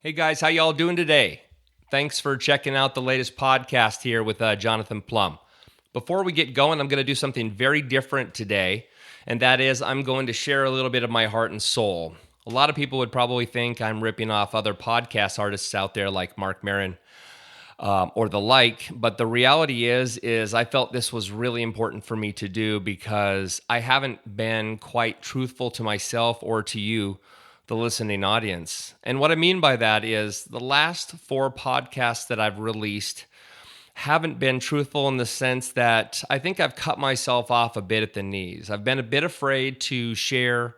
Hey guys, how y'all doing today? Thanks for checking out the latest podcast here with Jonathan Plum. Before we get going, I'm going to do something very different today, and that is I'm going to share a little bit of my heart and soul. A lot of people would probably think I'm ripping off other podcast artists out there like Mark Maron or the like, but the reality is I felt this was really important for me to do because I haven't been quite truthful to myself or to you, the listening audience. And what I mean by that is the last 4 podcasts that I've released haven't been truthful in the sense that I think I've cut myself off a bit at the knees. I've been a bit afraid to share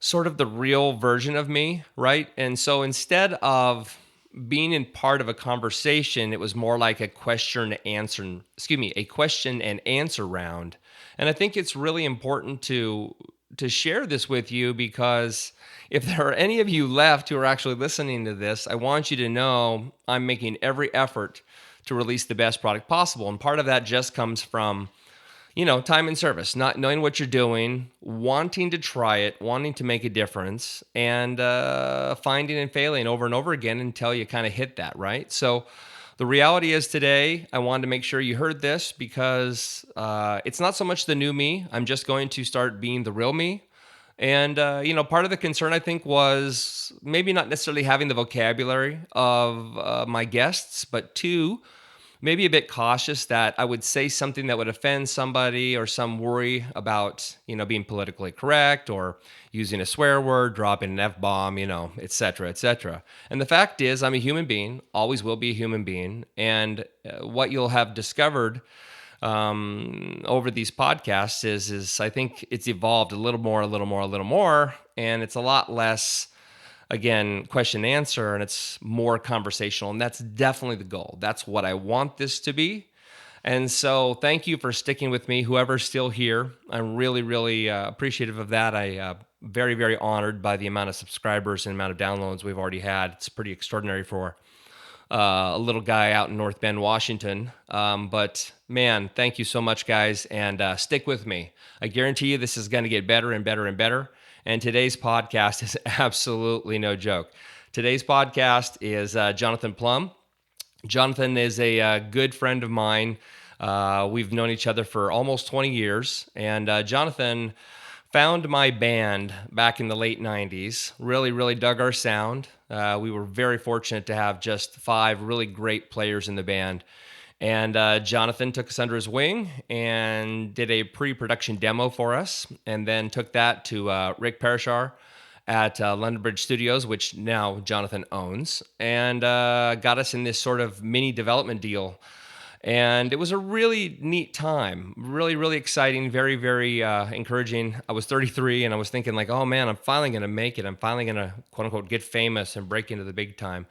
sort of the real version of me, right? And so instead of being in part of a conversation, it was more like a question and answer round. And I think it's really important to share this with you because if there are any of you left who are actually listening to this, I want you to know I'm making every effort to release the best product possible. And part of that just comes from, time and service, not knowing what you're doing, wanting to try it, wanting to make a difference, and finding and failing over and over again until you kind of hit that, right? So the reality is today, I wanted to make sure you heard this because it's not so much the new me. I'm just going to start being the real me. And, part of the concern, I think, was maybe not necessarily having the vocabulary of my guests, but 2, maybe a bit cautious that I would say something that would offend somebody or some worry about, being politically correct or using a swear word, dropping an F-bomb, et cetera, et cetera. And the fact is, I'm a human being, always will be a human being. And what you'll have discovered over these podcasts is I think it's evolved a little more, and it's a lot less, again, question and answer, and it's more conversational, and that's definitely the goal. That's what I want this to be. And so thank you for sticking with me, whoever's still here. I'm really, really appreciative of that. I very, very honored by the amount of subscribers and amount of downloads we've already had. It's pretty extraordinary for a little guy out in North Bend, Washington. But man, thank you so much, guys, and stick with me. I guarantee you this is going to get better and better and better. And today's podcast is absolutely no joke. Today's podcast is Jonathan Plum. Jonathan is a good friend of mine. We've known each other for almost 20 years. And Jonathan found my band back in the late 90s, really dug our sound. We were very fortunate to have just 5 really great players in the band. And Jonathan took us under his wing and did a pre-production demo for us, and then took that to Rafe Parashar at London Studios, which now Jonathan owns, and got us in this sort of mini development deal. And it was a really neat time, really exciting, very, very encouraging. I was 33 and I was thinking like, oh man, I'm finally going to make it. I'm finally going to quote unquote get famous and break into the big time.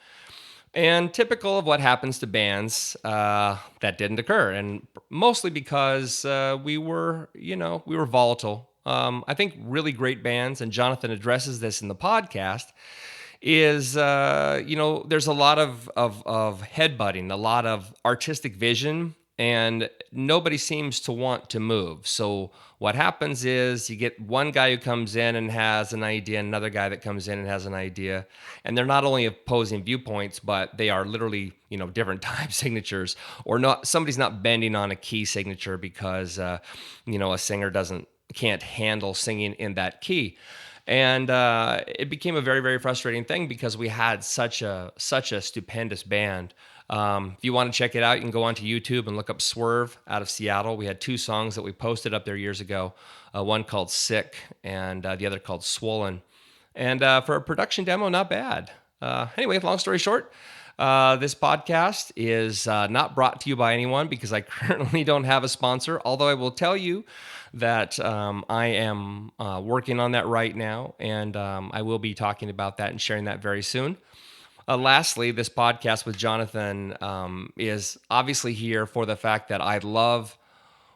And typical of what happens to bands, that didn't occur. And mostly because we were volatile. I think really great bands, and Jonathan addresses this in the podcast, is, there's a lot of headbutting, a lot of artistic vision, and nobody seems to want to move. So what happens is you get one guy who comes in and has an idea, another guy that comes in and has an idea, and they're not only opposing viewpoints, but they are literally, different time signatures, or not. Somebody's not bending on a key signature because, a singer can't handle singing in that key. And it became a very, very frustrating thing because we had such a stupendous band. If you want to check it out, you can go onto YouTube and look up Swerve out of Seattle. We had 2 songs that we posted up there years ago, one called Sick and the other called Swollen. And for a production demo, not bad. Anyway, long story short, this podcast is not brought to you by anyone because I currently don't have a sponsor, although I will tell you that I am working on that right now, and I will be talking about that and sharing that very soon. Lastly, this podcast with Jonathan is obviously here for the fact that I love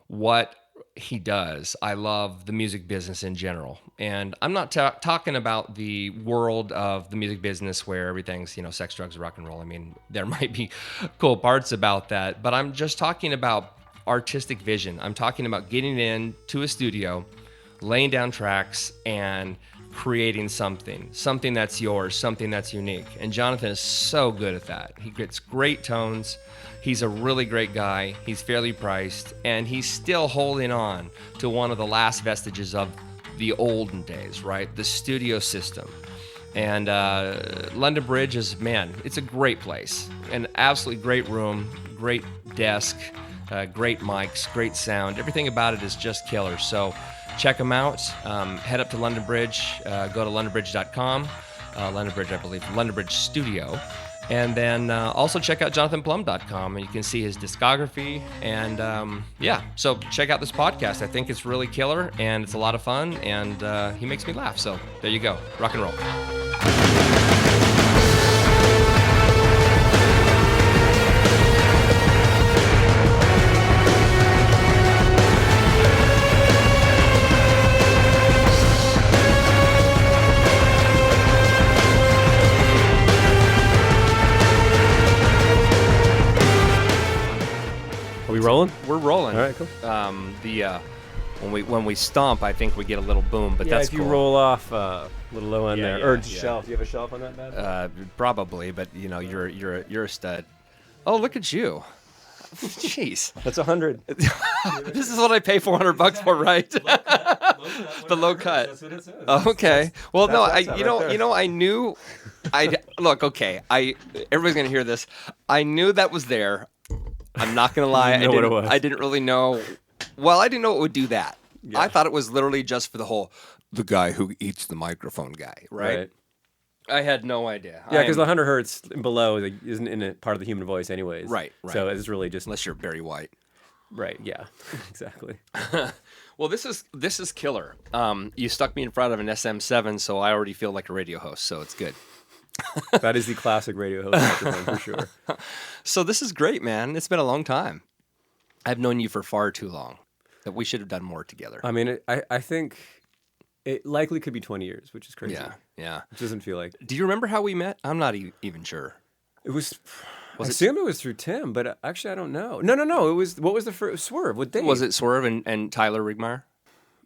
what he does. I love the music business in general. And I'm not talking about the world of the music business where everything's, sex, drugs, rock and roll. I mean, there might be cool parts about that, but I'm just talking about artistic vision. I'm talking about getting into a studio, laying down tracks, and creating something that's yours, something that's unique. And Jonathan is so good at that. He gets great tones. He's a really great guy. He's fairly priced, and he's still holding on to one of the last vestiges of the olden days, right? The studio system. And London Bridge is, man, it's a great place. An absolutely great room, great desk, great mics, great sound. Everything about it is just killer. So check them out. Head up to London Bridge. Go to londonbridge.com. London Bridge, I believe. London Bridge Studio. And then also check out jonathanplum.com, and you can see his discography. And so check out this podcast. I think it's really killer, and it's a lot of fun, and he makes me laugh. So there you go. Rock and roll. We rolling? We're rolling. All right, cool. When we stomp, I think we get a little boom, but Yeah, that's if you cool. roll off a little low end there, or yeah. shelf. Do you have a shelf on that bad? Probably, but you're a stud. Oh, look at you! Jeez, That's 100. this is what I pay $400 for, right? The low cut. That's what it says. Oh, okay. Well, no, That's right there. I knew. Look. Okay, everybody's gonna hear this. I knew that was there. I'm not gonna lie. You know what it was. I didn't really know. Well, I didn't know it would do that. Yeah. I thought it was literally just for the guy who eats the microphone guy, right? I had no idea. Yeah, because the 100 hertz and below isn't in it part of the human voice, anyways. Right. So it's really just Unless you're Barry White. right. Yeah, exactly. Well, this is killer. You stuck me in front of an SM7, so I already feel like a radio host, so it's good. That is the classic radio host microphone for sure. So this is great, man. It's been a long time. I've known you for far too long. That we should have done more together. I mean, I think it likely could be 20 years, which is crazy. Yeah. It doesn't feel like. Do you remember how we met? I'm not even sure. It was. I it- assume it was through Tim, but actually I don't know. No. It was what was the first Swerve with Dave? Was it Swerve and Tyler Rygmyr?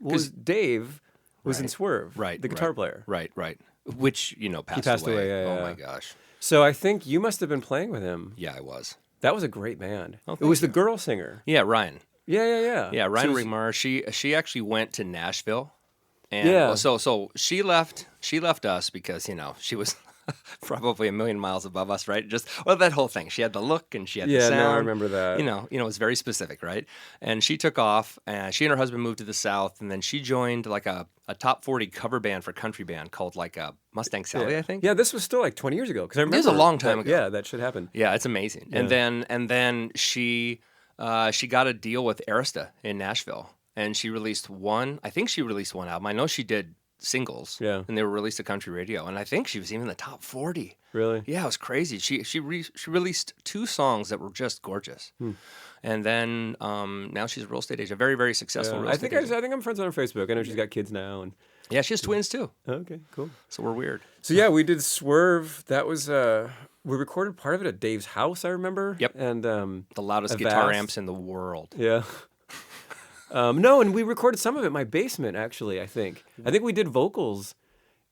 Because Dave was in Right. Swerve, Right. The guitar player. Right. Which, passed passed away. away, Oh yeah. my gosh. So I think you must have been playing with him. Yeah, I was. That was a great band. Oh, It was thank the girl singer. Yeah, Ryan. Yeah. Yeah, Ryan She was- Rygmyr. She actually went to Nashville. And Yeah. so she left us because, she was probably a million miles above us, right? That whole thing. She had the look and she had the Yeah, sound. no, I remember that. It was very specific, right? And she took off, and she and her husband moved to the South, and then she joined like a top 40 cover band for country band called like Mustang Sally, I think. Yeah, this was still like 20 years ago. Because I remember This is a long time that- ago. Yeah, that shit happened. Yeah, it's amazing. Yeah. And then she got a deal with Arista in Nashville, and she released one. I think she released one album. I know she did singles. Yeah. And they were released to country radio, and I think she was even in the top 40. Really? Yeah, it was crazy. She released 2 songs that were just gorgeous. And then now she's a real estate agent, very, very successful real I estate think agent. I think I'm friends with her on Facebook. I know she's got kids now, and Yeah, she has twins too, okay, cool. so we're weird. So yeah, we did Swerve. That was we recorded part of it at Dave's house. I remember. Yep. And The loudest Avast. guitar amps in the world. yeah. No, and we recorded some of it in my basement. Actually, I think we did vocals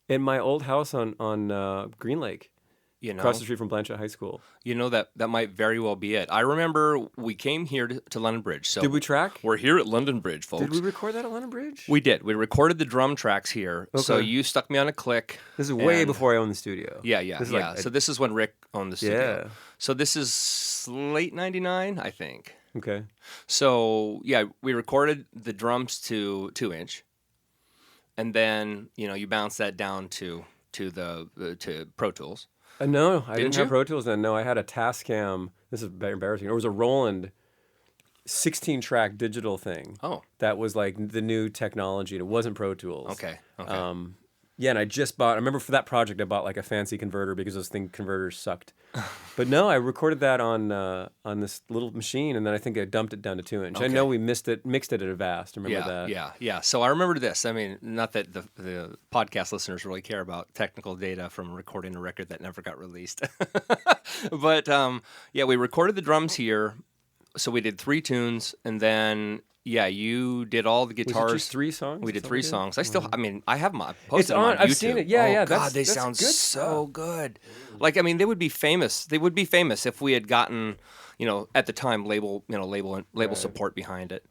in my old house on Green Lake, across the street from Blanchett High School. That might very well be it. I remember we came here to London Bridge. So Did we track? We're here at London Bridge, folks. Did we record that at London Bridge? We did. We recorded the drum tracks here. So Okay. you stuck me on a click. This is way and- before I owned the studio. Yeah. This is like So this is when Rick owned the studio. Yeah. So this is late 99, I think. Okay. So yeah, we recorded the drums to 2-inch, and then you bounce that down to Pro Tools. No, I didn't you? have Pro Tools then. No, I had a Tascam. This is very embarrassing. It was a Roland 16-track digital thing. Oh, That was like the new technology. And it wasn't Pro Tools. okay. Yeah, and I remember for that project I bought like a fancy converter because those converters sucked. But no, I recorded that on this little machine, and then I think I dumped it down to 2-inch. I Okay. know we mixed it at Avast. Remember that? Yeah. So I remember this. I mean, not that the podcast listeners really care about technical data from recording a record that never got released. But we recorded the drums here. So we did 3 tunes, and then you did all the guitars. Was it just 3 songs? We did 3 songs. I still, I mean, I have them. I posted It's them on YouTube. I've seen it. Yeah, oh, yeah. God, they that's sound good so stuff. good. Like, I mean, they would be famous. They would be famous if we had gotten, at the time, label support behind it.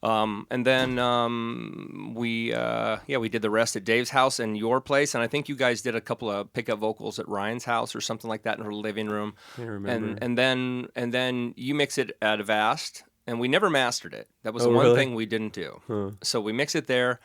And then we did the rest at Dave's house and your place, and I think you guys did a couple of pickup vocals at Ryan's house or something like that in her living room. Can't remember. And then you mix it at Avast, and we never mastered it. That was the one really? thing we didn't do. Huh. So we mix it there,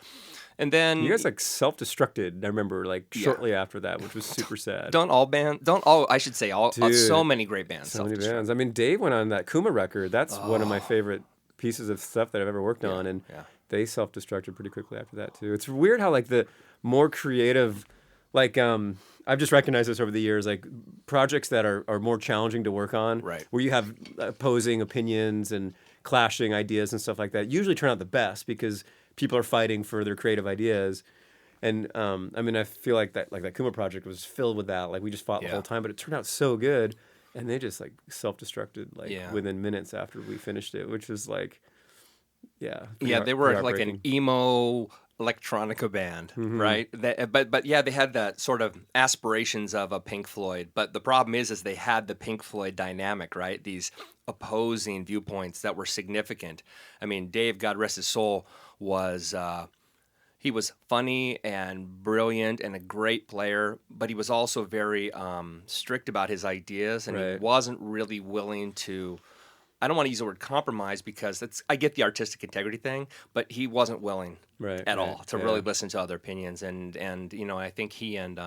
and then you guys like self-destructed. I remember shortly after that, which was super sad. I should say so many great bands. So many bands. I mean, Dave went on that Kuma record. That's one of my favorite pieces of stuff that I've ever worked on, and they self-destructed pretty quickly after that too. It's weird how like the more creative, I've just recognized this over the years, like projects that are more challenging to work on, right, where you have opposing opinions and clashing ideas and stuff like that, usually turn out the best because people are fighting for their creative ideas. And I mean, I feel like that Kuma project was filled with that. Like we just fought the whole time, but it turned out so good. And they just like self-destructed within minutes after we finished it, which was like, they were like an emo electronica band, right? But they had that sort of aspirations of a Pink Floyd. But the problem is they had the Pink Floyd dynamic, right? These opposing viewpoints that were significant. I mean, Dave, God rest his soul, was. He was funny and brilliant and a great player, but he was also very strict about his ideas, and he wasn't really willing to. I don't want to use the word compromise because I get the artistic integrity thing, but he wasn't willing at all to really listen to other opinions. And I think he and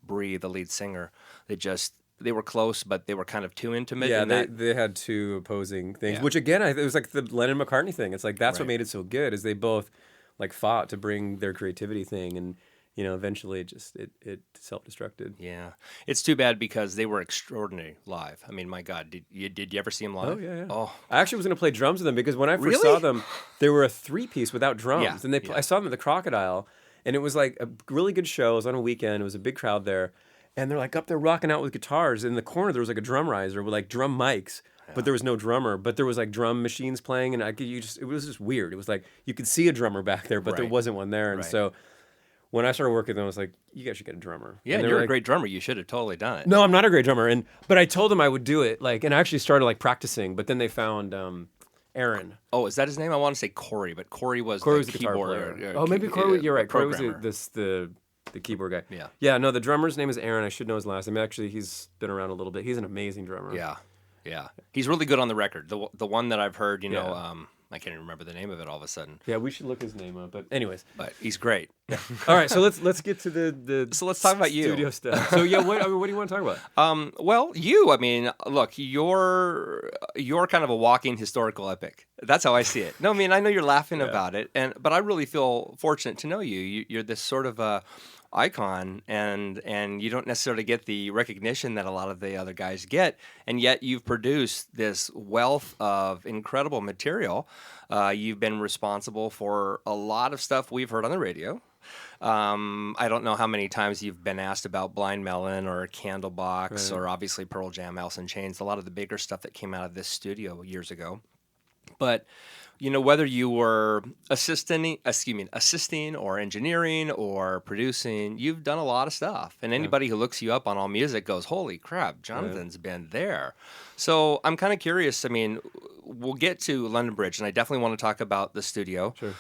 Bre, the lead singer, they were close, but they were kind of too intimate. Yeah, they had two opposing things, which again, it was like the Lennon and McCartney thing. It's like that's what made it so good, is they both like fought to bring their creativity thing, and eventually it self-destructed. Yeah, it's too bad because they were extraordinary live. I mean, my God, did you ever see them live? Oh yeah. Oh, I actually was going to play drums with them because when I first saw them, they were a 3-piece without drums, and I saw them at the Crocodile, and it was like a really good show. It was on a weekend. It was a big crowd there, and they're like up there rocking out with guitars. In the corner, there was like a drum riser with like drum mics. But there was no drummer, but there was like drum machines playing, and it was just weird. It was like you could see a drummer back there, but there wasn't one there. And so when I started working with them, I was like, you guys should get a drummer. Yeah, and you're a great drummer. You should have totally done it. No, I'm not a great drummer. But I told them I would do it, and I actually started like practicing, but then they found Aaron. Oh, is that his name? I want to say Corey, but Corey was the keyboard player. Maybe Corey, you're right. Corey was the keyboard guy. Yeah. Yeah, no, the drummer's name is Aaron. I should know his last name. Actually, he's been around a little bit. He's an amazing drummer. Yeah. Yeah, he's really good on the record. The one that I've heard, I can't even remember the name of it all of a sudden. Yeah, we should look his name up. But anyways, he's great. All right, so let's get to the so let's talk about you studio stuff. So yeah, what do you want to talk about? Well, I mean, look, you're kind of a walking historical epic. That's how I see it. No, I mean, I know you're laughing about it, but I really feel fortunate to know you. You're this sort of icon, and you don't necessarily get the recognition that a lot of the other guys get, and yet you've produced this wealth of incredible material. You've been responsible for a lot of stuff we've heard on the radio. I don't know how many times you've been asked about Blind Melon or Candlebox or obviously Pearl Jam, Alice in Chains, a lot of the bigger stuff that came out of this studio years ago. But whether you were assisting or engineering or producing, you've done a lot of stuff. And anybody who looks you up on AllMusic goes, holy crap, Jonathan's been there. So I'm kind of curious. I mean, we'll get to London Bridge, and I definitely want to talk about the studio. Sure.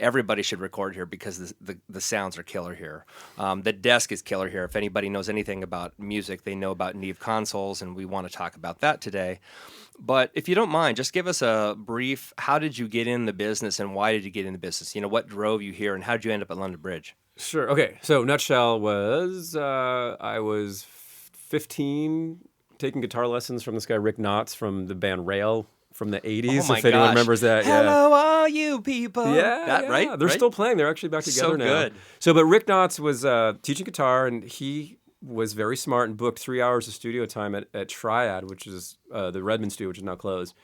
Everybody should record here because the sounds are killer here. The desk is killer here. If anybody knows anything about music, they know about Neve consoles, and we want to talk about that today. But if you don't mind, just give us a brief, how did you get in the business and why did you get in the business? What drove you here and how did you end up at London Bridge? Sure. Okay. So nutshell was I was 15 taking guitar lessons from this guy, Rick Knotts, from the band Rail from the 80s. Oh my if anyone gosh. remembers that. Hello, all you people. Yeah. Right? They're still playing. They're actually back together now. So good. But Rick Knotts was teaching guitar, and he was very smart and booked 3 hours of studio time at Triad, which is the Redmond studio, which is now closed,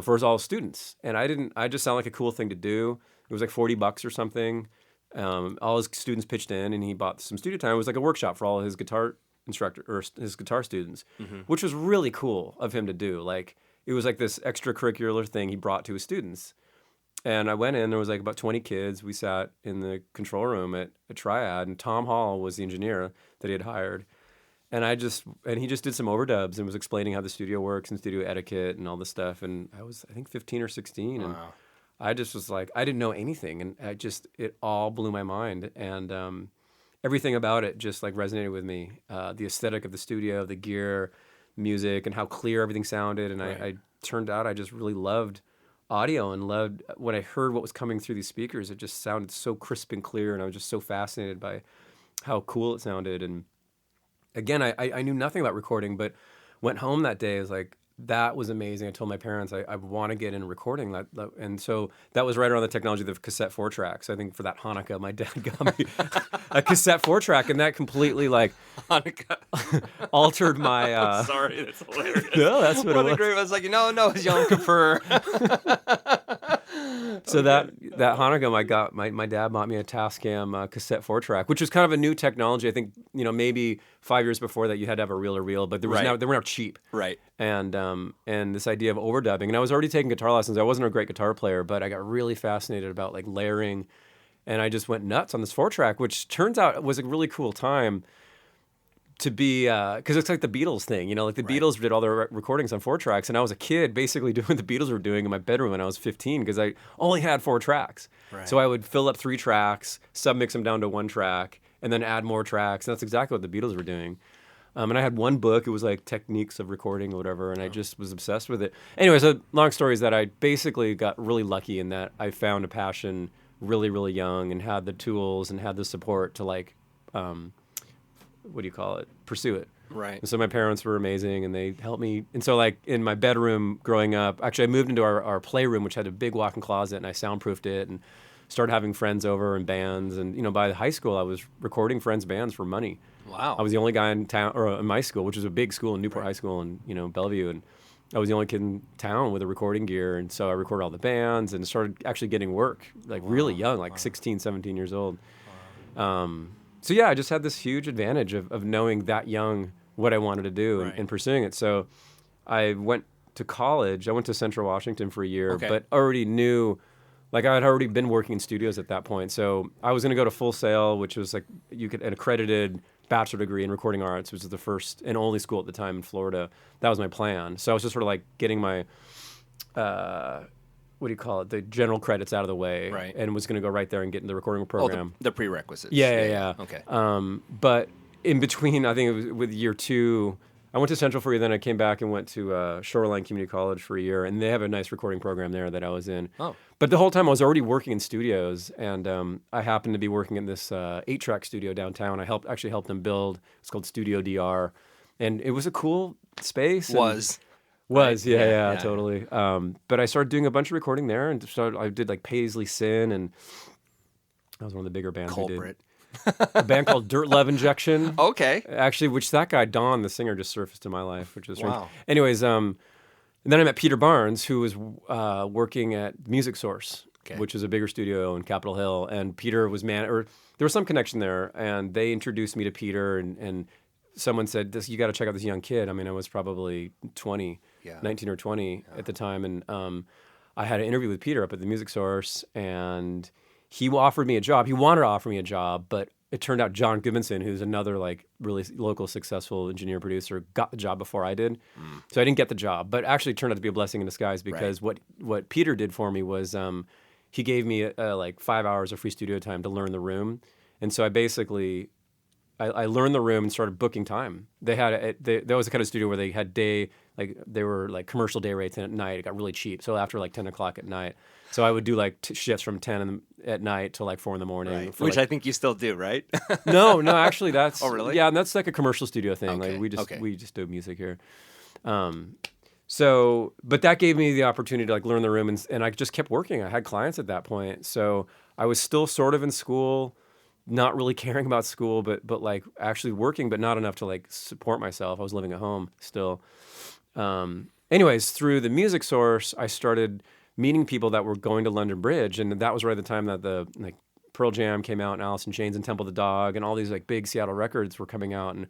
for all students. And I just sounded like a cool thing to do. It was like $40 or something. All his students pitched in, and he bought some studio time. It was like a workshop for all his guitar instructor or his guitar students, which was really cool of him to do. Like, it was like this extracurricular thing he brought to his students. And I went in, there was like about 20 kids. We sat in the control room at a Triad, and Tom Hall was the engineer that he had hired. And he just did some overdubs and was explaining how the studio works and studio etiquette and all this stuff. And I was, I think, 15 or 16. Wow. And I just was like, I didn't know anything. And it all blew my mind. And everything about it just like resonated with me. The aesthetic of the studio, the gear, music, and how clear everything sounded. And I turned out I just really loved audio and loved when I heard what was coming through these speakers. It just sounded so crisp and clear. And I was just so fascinated by how cool it sounded. And again, I knew nothing about recording, but went home that day. I was like, that was amazing. I told my parents I want to get into recording. And so that was right around the technology of the cassette 4-track. So I think for that Hannukah, my dad got me a cassette 4-track, and that completely like Hannukah altered my. I'm sorry, that's hilarious. No, that's what it was. I was like, no, it's Yom Kippur. So that Hannukah, my dad bought me a Tascam cassette 4-track, which was kind of a new technology. I think maybe 5 years before that you had to have a reel, but they were now cheap. Right. And this idea of overdubbing, and I was already taking guitar lessons. I wasn't a great guitar player, but I got really fascinated about like layering, and I just went nuts on this 4-track, which turns out was a really cool time to be, because it's like the Beatles thing, like the Beatles did all their recordings on 4-tracks, and I was a kid basically doing what the Beatles were doing in my bedroom when I was 15, because I only had 4 tracks. Right. So I would fill up 3 tracks, submix them down to 1 track, and then add more tracks, and that's exactly what the Beatles were doing. And I had one book, it was like techniques of recording or whatever, and I just was obsessed with it. Anyway, so long story is that I basically got really lucky in that I found a passion really, really young and had the tools and had the support to like, pursue it. Right. And so my parents were amazing, and they helped me. And so like in my bedroom growing up, actually I moved into our playroom, which had a big walk-in closet, and I soundproofed it and started having friends over and bands. And by high school, I was recording friends' bands for money. Wow. I was the only guy in town, or in my school, which was a big school in Newport High School in Bellevue, and I was the only kid in town with a recording gear, and so I recorded all the bands and started actually getting work like really young, like 16, 17 years old. So yeah, I just had this huge advantage of knowing that young what I wanted to do and pursuing it. So I went to college. I went to Central Washington for a year, but already knew, like I had already been working in studios at that point. So I was going to go to Full Sail, which was like an accredited bachelor degree in recording arts, which was the first and only school at the time in Florida. That was my plan. So I was just sort of like getting my, the general credits out of the way, and was going to go right there and get in the recording program. The prerequisites. Yeah. Okay. But in between, I think it was with year 2, I went to Central for a year, then I came back and went to Shoreline Community College for a year, and they have a nice recording program there that I was in. Oh. But the whole time I was already working in studios, and I happened to be working in this 8-track studio downtown. I actually helped them build. It's called Studio DR, and it was a cool space. Yeah, totally. But I started doing a bunch of recording there, and I did like Paisley Sin, and that was one of the bigger bands we did. A band called Dirt Love Injection. Okay. Actually, which that guy, Don, the singer, just surfaced in my life, which was strange. Anyways, and then I met Peter Barnes, who was working at Music Source, which is a bigger studio in Capitol Hill. And Peter was there was some connection there, and they introduced me to Peter, and someone said, you got to check out this young kid. I mean, I was probably 19 or 20 at the time, and I had an interview with Peter up at the Music Source, and he offered me a job. He wanted to offer me a job, but it turned out John Goodmanson, who's another like really local successful engineer producer, got the job before I did. So I didn't get the job, but actually it turned out to be a blessing in disguise, because what Peter did for me was he gave me like 5 hours of free studio time to learn the room. And so I basically I learned the room and started booking time. They had that was the kind of studio where they had they were like commercial day rates, and at night it got really cheap. So after like 10 o'clock at night, so I would do like shifts from 10 at night till like 4 in the morning. Which I think you still do, right? No, actually that's. Oh, really? Yeah, and that's like a commercial studio thing. Okay. Like we just do music here. So, but that gave me the opportunity to like learn the room, and I just kept working. I had clients at that point, so I was still sort of in school, not really caring about school, but like actually working, but not enough to like support myself. I was living at home still. Anyways, through the Music Source, I started meeting people that were going to London Bridge, and that was right at the time that the like Pearl Jam came out, and Alice in Chains and Temple the Dog, and all these like big Seattle records were coming out, and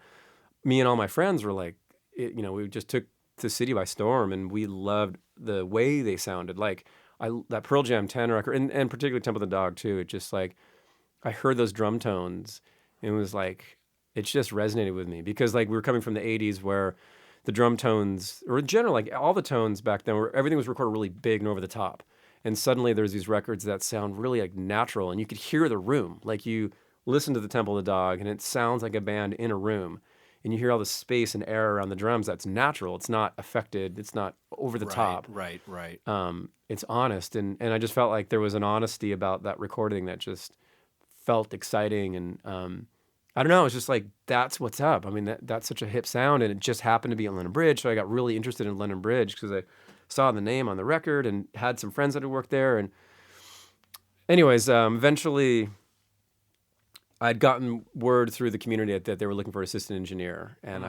me and all my friends were like, we just took the city by storm, and we loved the way they sounded. Like that Pearl Jam 10 record, and particularly Temple of the Dog too. It just like I heard those drum tones, and it was like it just resonated with me because like we were coming from the 80s where the drum tones, or in general, like all the tones back then, where everything was recorded really big and over the top. And suddenly there's these records that sound really like natural, and you could hear the room. Like you listen to the Temple of the Dog, and it sounds like a band in a room, and you hear all the space and air around the drums. That's natural. It's not affected. It's not over the top. Right. It's honest, and I just felt like there was an honesty about that recording that just felt exciting, and I don't know. It's just like that's what's up. I mean, that's such a hip sound, and it just happened to be on London Bridge, so I got really interested in London Bridge because I saw the name on the record and had some friends that had worked there. And anyways, eventually I'd gotten word through the community that they were looking for an assistant engineer. And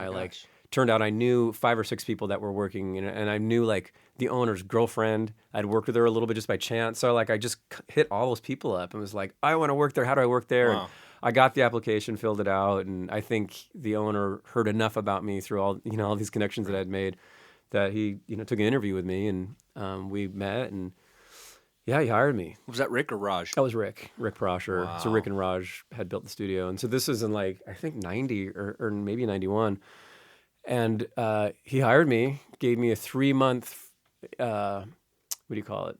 turned out I knew 5 or 6 people that were working, and I knew like the owner's girlfriend. I'd worked with her a little bit just by chance. So like I just hit all those people up and was like, I want to work there. How do I work there? Wow. And I got the application, filled it out. And I think the owner heard enough about me through all these connections that I'd made that he, took an interview with me, and we met, and yeah, he hired me. Was that Rick or Raj? That was Rick Parashar. Wow. So Rick and Raj had built the studio. And so this is in like, I think 90 or maybe 91. And he hired me, gave me a 3-month, what do you call it?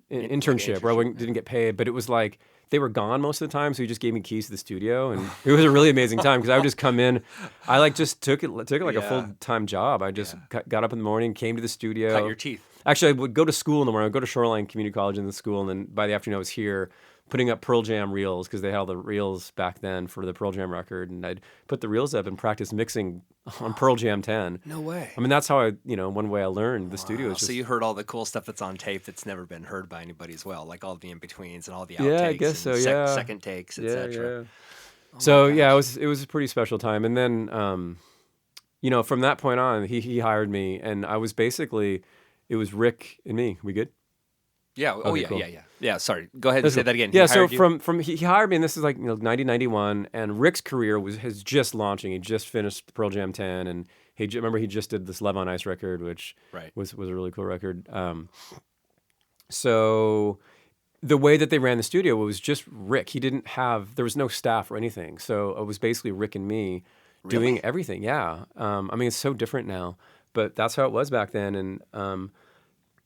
Internship where I didn't get paid, but it was like, they were gone most of the time, so he just gave me keys to the studio, and it was a really amazing time because I would just come in. I like just took it like a full-time job. I just got up in the morning, came to the studio. Cut your teeth. Actually, I would go to school in the morning. I'd go to Shoreline Community College in the school, and then by the afternoon I was here putting up Pearl Jam reels because they had all the reels back then for the Pearl Jam record, and I'd put the reels up and practice mixing on Pearl Jam 10. No way. I mean, that's how one way I learned the studio. So you heard all the cool stuff that's on tape that's never been heard by anybody as well, like all the in-betweens and all the outtakes. Yeah, I guess so, yeah. Second takes, etc. Yeah. It was a pretty special time. And then, from that point on, he hired me, and I was basically, it was Rick and me. We good? Yeah. Okay, cool. Yeah. Sorry. Go ahead and say that again. Yeah. So he hired me, and this is like 1991, and Rick's career was just launching. He just finished Pearl Jam 10, and he just did this Love on Ice record, which was a really cool record. So the way that they ran the studio was just Rick. There was no staff or anything. So it was basically Rick and me doing everything. Yeah. I mean, it's so different now, but that's how it was back then. And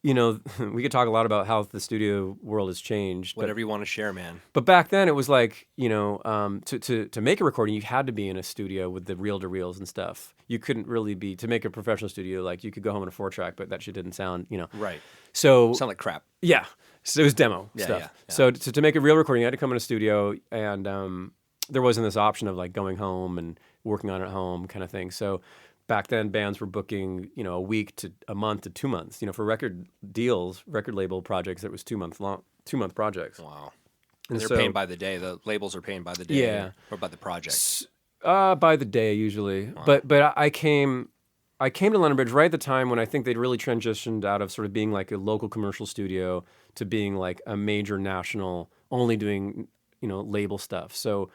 we could talk a lot about how the studio world has changed. Whatever you want to share, man. But back then it was like, to make a recording, you had to be in a studio with the reel-to-reels and stuff. You couldn't really to make a professional studio, like you could go home in a 4-track, but that shit didn't sound, Right. So sound like crap. Yeah. So it was demo stuff. Yeah. So to make a real recording, you had to come in a studio, and there wasn't this option of like going home and working on it at home kind of thing. So back then, bands were booking, a week to a month to 2 months. For record deals, record label projects, it was 2-month projects. Wow. And they're paying by the day. The labels are paying by the day, or by the project. By the day usually. Wow. But I came to London Bridge right at the time when I think they'd really transitioned out of sort of being like a local commercial studio to being like a major national, only doing label stuff. So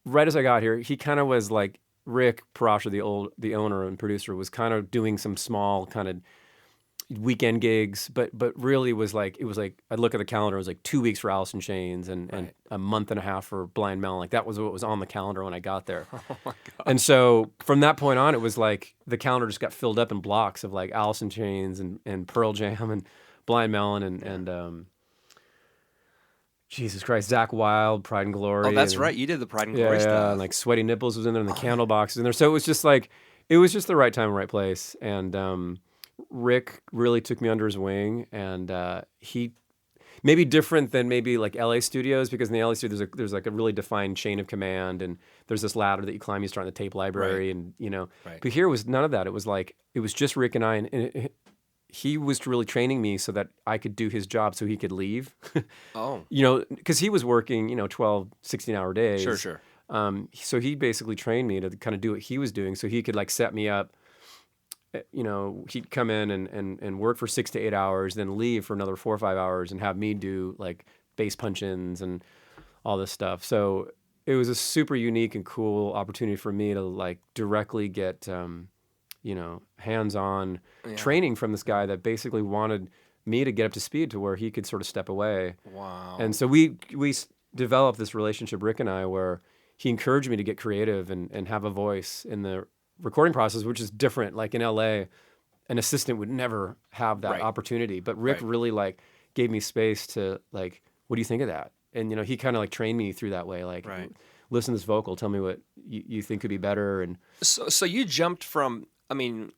right as I got here, he kind of was like. Rick Parashar, the owner and producer, was kind of doing some small kind of weekend gigs, but really it was like I'd look at the calendar, it was like 2 weeks for Alice in Chains and a month and a half for Blind Melon. Like that was what was on the calendar when I got there. Oh my God. And so from that point on, it was like the calendar just got filled up in blocks of like Alice in Chains and Pearl Jam and Blind Melon and Jesus Christ, Zakk Wylde, Pride and Glory. Oh, that's right. You did the Pride and Glory stuff. Yeah, and like Sweaty Nipples was in there, and the Candlebox was in there. So it was just like, it was just the right time, right place. And Rick really took me under his wing, and he maybe different than maybe like LA studios, because in the LA studio there's like a really defined chain of command, and there's this ladder that you climb, you start in the tape library, and Right. But here was none of that. It was like it was just Rick and I, and he was really training me so that I could do his job so he could leave. Oh. Because he was working, 12, 16-hour days. Sure. So he basically trained me to kind of do what he was doing so he could like set me up. He'd come in and work for 6 to 8 hours, then leave for another 4 or 5 hours and have me do like bass punch-ins and all this stuff. So it was a super unique and cool opportunity for me to like directly get, hands-on training from this guy that basically wanted me to get up to speed to where he could sort of step away. Wow. And so we developed this relationship, Rick and I, where he encouraged me to get creative and have a voice in the recording process, which is different. Like in LA, an assistant would never have that opportunity, but Rick really like gave me space to like, what do you think of that? And he kind of like trained me through that way, like listen to this vocal, tell me what you think could be better. And so you jumped from, I mean,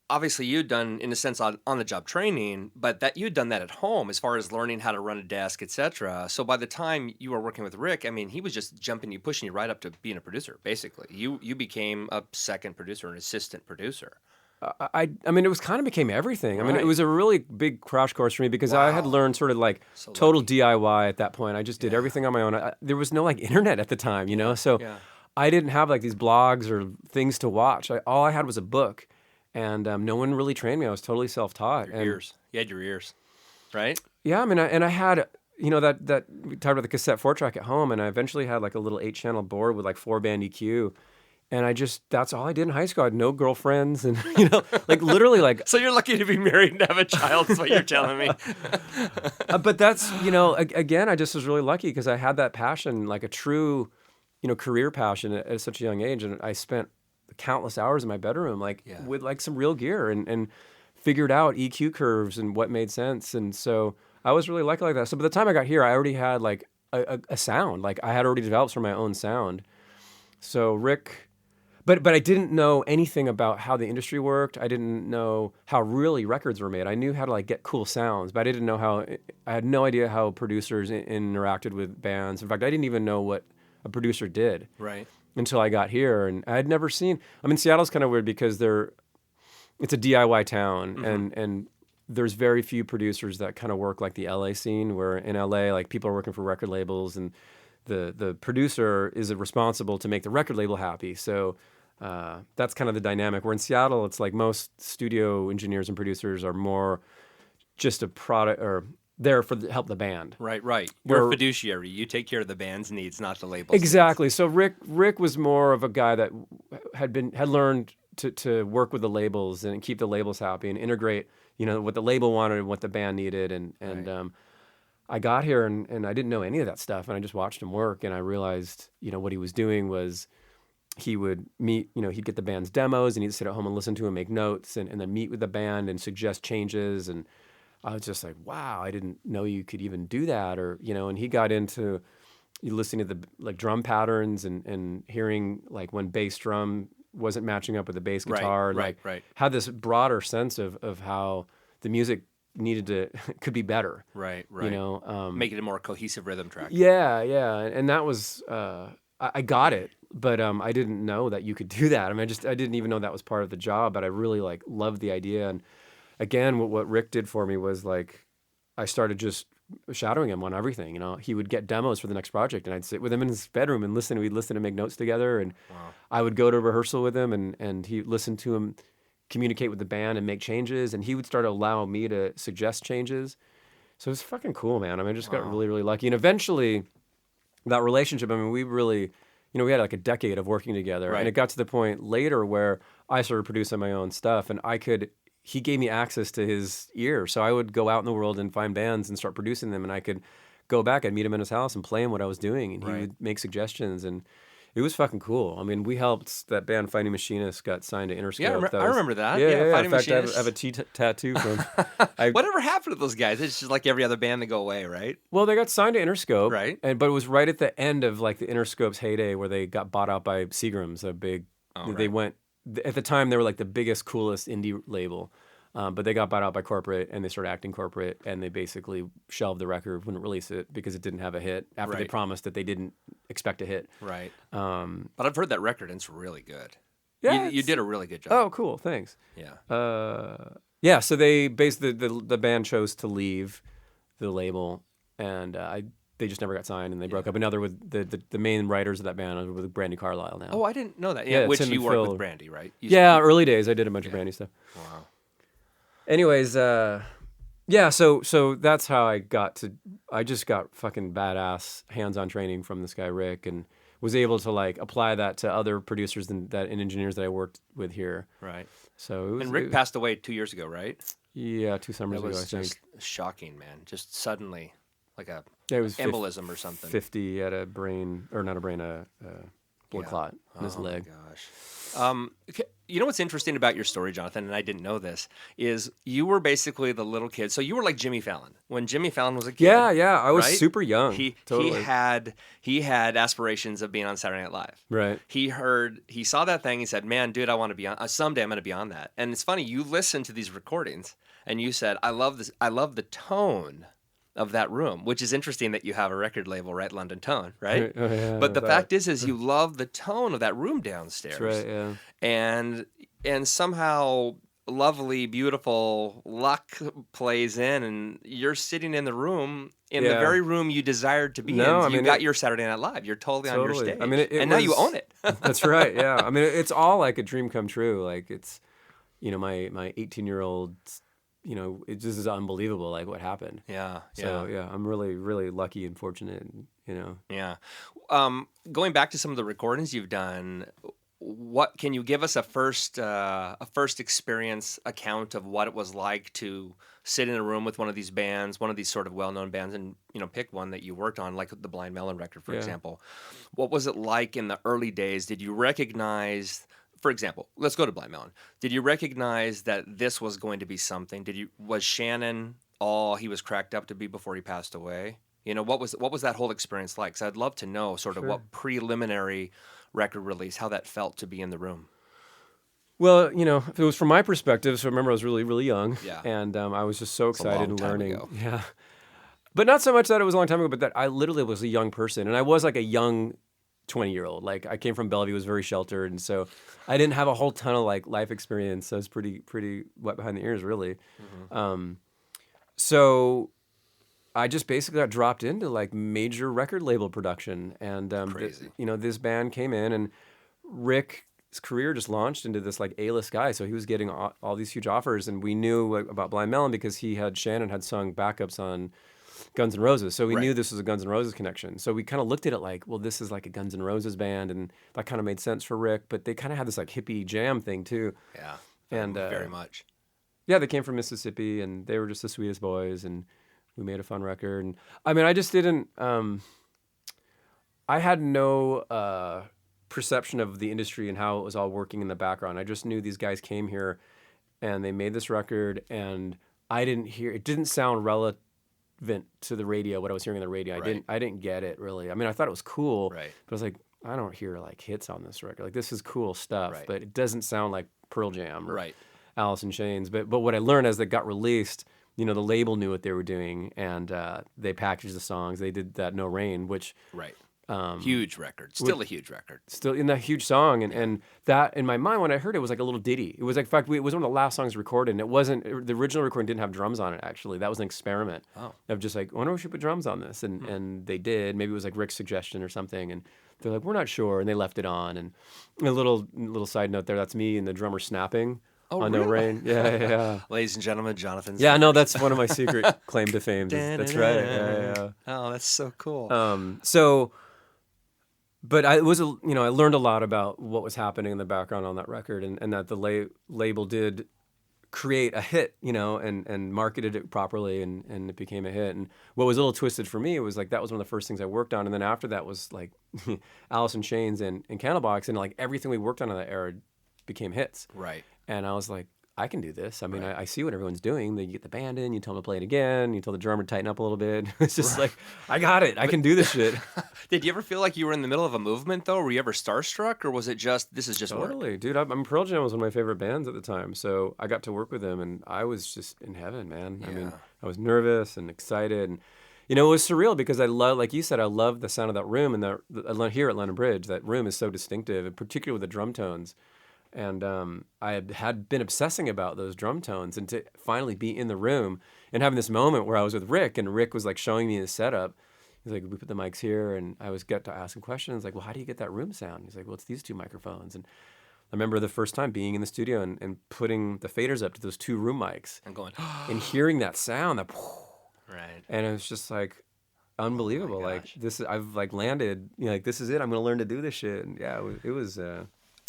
obviously you'd done, in a sense, on the job training, but that you'd done that at home as far as learning how to run a desk, etc. So by the time you were working with Rick, I mean, he was just pushing you right up to being a producer. Basically, you became a second producer, an assistant producer. I mean, it was kind of became everything. I mean, it was a really big crash course for me because I had learned sort of like total DIY at that point. I just did everything on my own. There was no like internet at the time, so I didn't have like these blogs or things to watch. All I had was a book. And no one really trained me. I was totally self-taught. Ears. You had your ears, right? Yeah, I mean, I had, that we talked about the cassette 4-track at home, and I eventually had like a little 8-channel board with like 4-band EQ. And that's all I did in high school. I had no girlfriends and, like literally like. So you're lucky to be married and have a child is what you're telling me. But that's, again, I just was really lucky because I had that passion, like a true, career passion at such a young age. And I spent countless hours in my bedroom, with like some real gear and figured out EQ curves and what made sense. And so I was really lucky like that. So by the time I got here, I already had like a sound, like I had already developed for my own sound. So Rick, but I didn't know anything about how the industry worked. I didn't know how really records were made. I knew how to like get cool sounds, but I had no idea how producers interacted with bands. In fact, I didn't even know what a producer did. Right. Until I got here, and I had never seen. I mean, Seattle's kind of weird because it's a DIY town, and there's very few producers that kind of work like the LA scene. Where in LA, like people are working for record labels, and the producer is responsible to make the record label happy. So that's kind of the dynamic. Where in Seattle, it's like most studio engineers and producers are more just a product or there for help the band. Right. You're a fiduciary. You take care of the band's needs, not the label's exactly. needs. So Rick was more of a guy that had learned to work with the labels and keep the labels happy and integrate, what the label wanted and what the band needed. And I got here and I didn't know any of that stuff, and I just watched him work, and I realized, what he was doing was he would meet, he'd get the band's demos and he'd sit at home and listen to them, make notes, and then meet with the band and suggest changes. And I was just like, wow, I didn't know you could even do that. Or, and he got into listening to the like drum patterns and hearing like when bass drum wasn't matching up with the bass guitar. Right. Had this broader sense of how the music could be better. Right. Make it a more cohesive rhythm track. Yeah. And that was, I got it, but I didn't know that you could do that. I mean, I didn't even know that was part of the job, but I really like loved the idea. And again, what Rick did for me was like, I started just shadowing him on everything. He would get demos for the next project, and I'd sit with him in his bedroom and listen. We'd listen and make notes together, and I would go to rehearsal with him, and he'd listen to him communicate with the band and make changes, and he would start to allow me to suggest changes. So it was fucking cool, man. I mean, I just got really, really lucky. And eventually, that relationship, I mean, we really, we had like a decade of working together, and it got to the point later where I started producing my own stuff, and he gave me access to his ear. So I would go out in the world and find bands and start producing them. And I could go back, I'd meet him in his house and play him what I was doing. And he would make suggestions. And it was fucking cool. I mean, we helped that band Fighting Machinists got signed to Interscope. Yeah, I remember that. Yeah. Fighting In fact, Machinists. I have a T tattoo from Whatever happened to those guys? It's just like every other band that go away, right? Well, they got signed to Interscope. Right. But it was right at the end of like the Interscope's heyday where they got bought out by Seagram's, they went, at the time, they were like the biggest, coolest indie label. But they got bought out by corporate, and they started acting corporate, and they basically shelved the record, wouldn't release it because it didn't have a hit after they promised that they didn't expect a hit. Right. But I've heard that record, and it's really good. Yeah, you did a really good job. Oh, cool. Thanks. Yeah. So they basically the band chose to leave the label, and they just never got signed, and they broke up. And now they're with the main writers of that band are with Brandi Carlile now. Oh, I didn't know that. Yeah, which you worked with Brandi, right? Early days I did a bunch of Brandi stuff. Wow. Anyways, so that's how I just got fucking badass hands-on training from this guy, Rick, and was able to like apply that to other producers and engineers that I worked with here. Right. So it was. And Rick passed away 2 years ago, right? Yeah, 2 summers ago, I think. That was just shocking, man. Just suddenly, like a it was embolism or something. 50 at a brain, or not a brain, a blood clot in his leg. Oh my gosh. You know what's interesting about your story, Jonathan, and I didn't know this, is you were basically the little kid. So you were like Jimmy Fallon. When Jimmy Fallon was a kid. Yeah. I was right? super young. Totally. He had aspirations of being on Saturday Night Live. Right. He saw that thing. He said, "Man, dude, I want to be on. Someday I'm going to be on that." And it's funny. You listened to these recordings, and you said, "I love this. I love the tone of that room," which is interesting that you have a record label, right? London Tone, right? Oh, yeah, but the fact is you love the tone of that room downstairs. That's right, yeah. And somehow lovely, beautiful luck plays in, and you're sitting in the room, the very room you desired to be in. So you got your Saturday Night Live. You're totally on your stage. I mean, now you own it. That's right, yeah. I mean, it's all like a dream come true. Like, it's, my 18-year-old, it just is unbelievable, like, what happened. Yeah. So, yeah, I'm really, really lucky and fortunate, Yeah. Going back to some of the recordings you've done, what can you give us a first experience account of what it was like to sit in a room with one of these bands, one of these sort of well-known bands, and pick one that you worked on, like the Blind Melon record, for example. What was it like in the early days? Did you recognize, for example, let's go to Blind Melon. Did you recognize that this was going to be something? Was Shannon all he was cracked up to be before he passed away? What was that whole experience like? Because I'd love to know sort of what preliminary record release, how that felt to be in the room. Well, if it was from my perspective, so remember I was really, really young. Yeah. And I was just so excited and learning. Ago. Yeah. But not so much that it was a long time ago, but that I literally was a young person. And I was like a young 20-year-old. Like, I came from Bellevue, was very sheltered. And so I didn't have a whole ton of like life experience. So I was pretty wet behind the ears, really. Mm-hmm. So I just basically got dropped into like major record label production, and crazy. This band came in, and Rick's career just launched into this like A-list guy. So he was getting all these huge offers, and we knew about Blind Melon because Shannon had sung backups on Guns N' Roses, so we knew this was a Guns N' Roses connection. So we kind of looked at it like, well, this is like a Guns N' Roses band, and that kind of made sense for Rick. But they kind of had this like hippie jam thing too. Yeah, and very much. Yeah, they came from Mississippi, and they were just the sweetest boys, and we made a fun record. And I mean, I just didn't, I had no perception of the industry and how it was all working in the background. I just knew these guys came here and they made this record, and it didn't sound relevant to the radio, what I was hearing on the radio. I didn't get it really. I mean, I thought it was cool, but I was like, I don't hear like hits on this record. Like, this is cool stuff, but it doesn't sound like Pearl Jam or Alice in Chains. But what I learned as it got released, the label knew what they were doing, and they packaged the songs. They did that No Rain, which huge record, still a huge record, still in that huge song, and that in my mind when I heard it was like a little ditty. It was like, in fact, it was one of the last songs recorded, and it wasn't the original recording didn't have drums on it. Actually, that was an experiment of just like, I wonder if we should put drums on this, and they did. Maybe it was like Rick's suggestion or something, and they're like, we're not sure, and they left it on. And a little side note there, that's me and the drummer snapping. Oh, on really? No Rain. Yeah. Ladies and gentlemen, Jonathan's. Yeah, no, that's one of my secret claim to fame. That's right. Yeah. Oh, that's so cool. But I learned a lot about what was happening in the background on that record, and that the label did create a hit, and marketed it properly, and it became a hit. And what was a little twisted for me, it was like that was one of the first things I worked on, and then after that was like Alice in Chains and Candlebox, and like everything we worked on in that era became hits. Right. And I was like, I can do this. I mean, I see what everyone's doing. You get the band in, you tell them to play it again, you tell the drummer to tighten up a little bit. It's just like, I got it. I can do this shit. Did you ever feel like you were in the middle of a movement, though? Were you ever starstruck, or was it just, this is just totally, work? Dude. Pearl Jam was one of my favorite bands at the time, so I got to work with them, and I was just in heaven, man. Yeah. I mean, I was nervous and excited, and it was surreal because I love, like you said, I love the sound of that room, and here at London Bridge, that room is so distinctive, and particularly with the drum tones. And I had been obsessing about those drum tones, and to finally be in the room and having this moment where I was with Rick, and Rick was like showing me his setup. He's like, we put the mics here, and I got to ask him questions like, well, how do you get that room sound? He's like, well, it's these two microphones. And I remember the first time being in the studio and putting the faders up to those two room mics and going and hearing that sound, right. And it was just like unbelievable. Like, I've like landed. Like, this is it. I'm gonna learn to do this shit. And yeah, it was.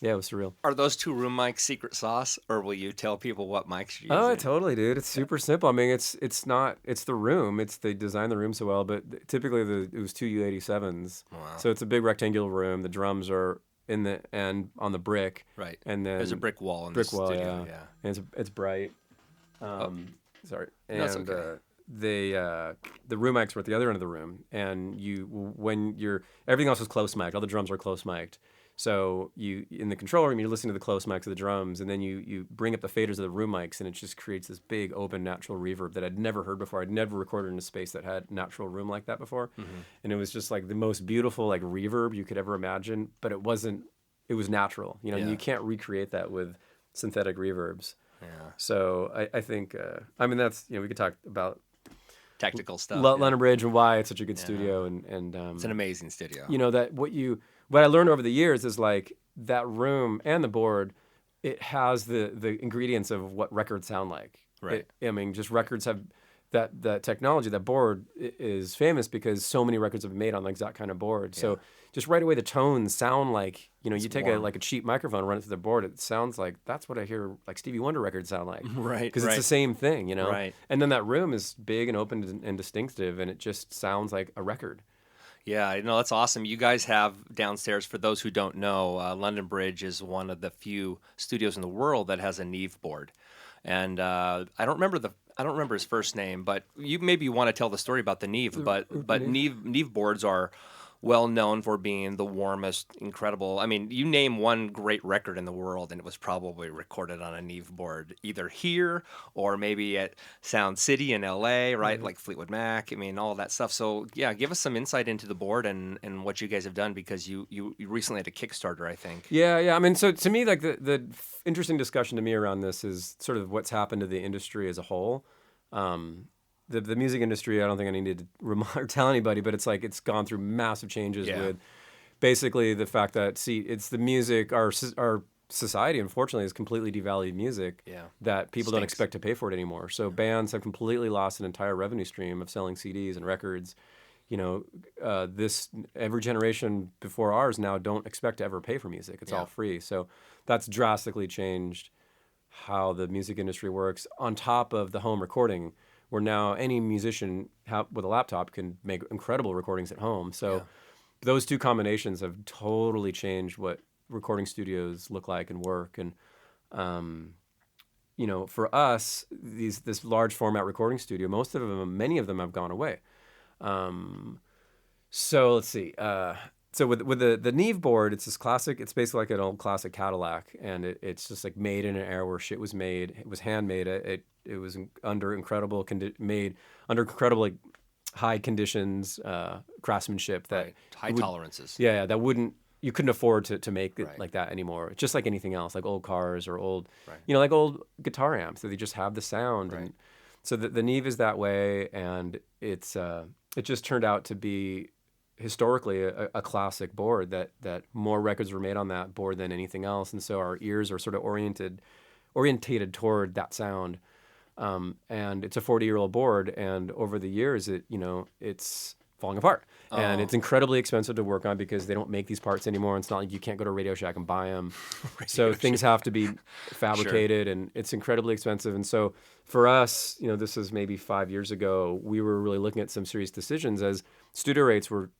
Yeah, it was surreal. Are those 2 room mics secret sauce, or will you tell people what mics you're Oh, using? totally, dude. It's super simple. I mean, it's the room. They designed the room so well, but typically it was 2 U87s. Wow. So it's a big rectangular room. The drums are in the end on the brick. Right. And then there's a brick wall in brick the wall, studio. yeah. And it's bright. Sorry. And No, it's okay. The room mics were at the other end of the room, and everything else was close mic'd. All the drums are close mic'd. So you in the control room, you're listening to the close mics of the drums, and then you bring up the faders of the room mics, and it just creates this big open natural reverb that I'd never heard before. I'd never recorded in a space that had natural room like that before, and it was just like the most beautiful like reverb you could ever imagine. But it was natural, you know. And you can't recreate that with synthetic reverbs. Yeah. So I think that's, we could talk about Technical stuff. Lennon Bridge and why it's such a good studio, and it's an amazing studio. That what I learned over the years is like that room and the board, it has the ingredients of what records sound like. Right. Just records have that technology. That board is famous because so many records have been made on like that kind of board. Yeah. So just right away the tones sound like, you take a cheap microphone, run it through the board, it sounds like that's what I hear like Stevie Wonder records sound like. Right. Because it's the same thing, Right. And then that room is big and open and distinctive, and it just sounds like a record. Yeah, that's awesome. You guys have downstairs, for those who don't know, London Bridge is one of the few studios in the world that has a Neve board. And I don't remember his first name, but you maybe want to tell the story about the Neve. But Neve boards are well known for being the warmest, incredible. I mean, you name one great record in the world, and it was probably recorded on a Neve board, either here or maybe at Sound City in LA, right? Like Fleetwood Mac. I mean, all that stuff. So yeah, give us some insight into the board and what you guys have done, because you recently had a Kickstarter, I think. Yeah. I mean, so to me, like the interesting discussion to me around this is sort of what's happened to the industry as a whole. The music industry, I don't think I need to tell anybody, but it's like it's gone through massive changes with basically the fact that it's the music, our society, unfortunately, has completely devalued music that people don't expect to pay for it anymore. So bands have completely lost an entire revenue stream of selling CDs and records. Every generation before ours now don't expect to ever pay for music. It's all free. So that's drastically changed how the music industry works, on top of the home recording, where now any musician with a laptop can make incredible recordings at home. So those two combinations have totally changed what recording studios look like and work. And, for us, this large format recording studio, many of them have gone away. So let's see. So with the Neve board, it's this classic. It's basically like an old classic Cadillac, and it's just like made in an era where shit was made. It was handmade. It was under incredible like high conditions, craftsmanship that high tolerances. Yeah, you couldn't afford to make it like that anymore. Just like anything else, like old cars or old, like old guitar amps that they just have the sound. Right. And so the Neve is that way, and it just turned out to be historically a classic board that more records were made on that board than anything else, and so our ears are sort of orientated toward that sound. And it's a 40-year-old board, and over the years it's falling apart. And it's incredibly expensive to work on because they don't make these parts anymore. And it's not like you can't go to Radio Shack and buy them. So things have to be fabricated, and it's incredibly expensive. And so for us, this is maybe 5 years ago, we were really looking at some serious decisions as studio rates we're,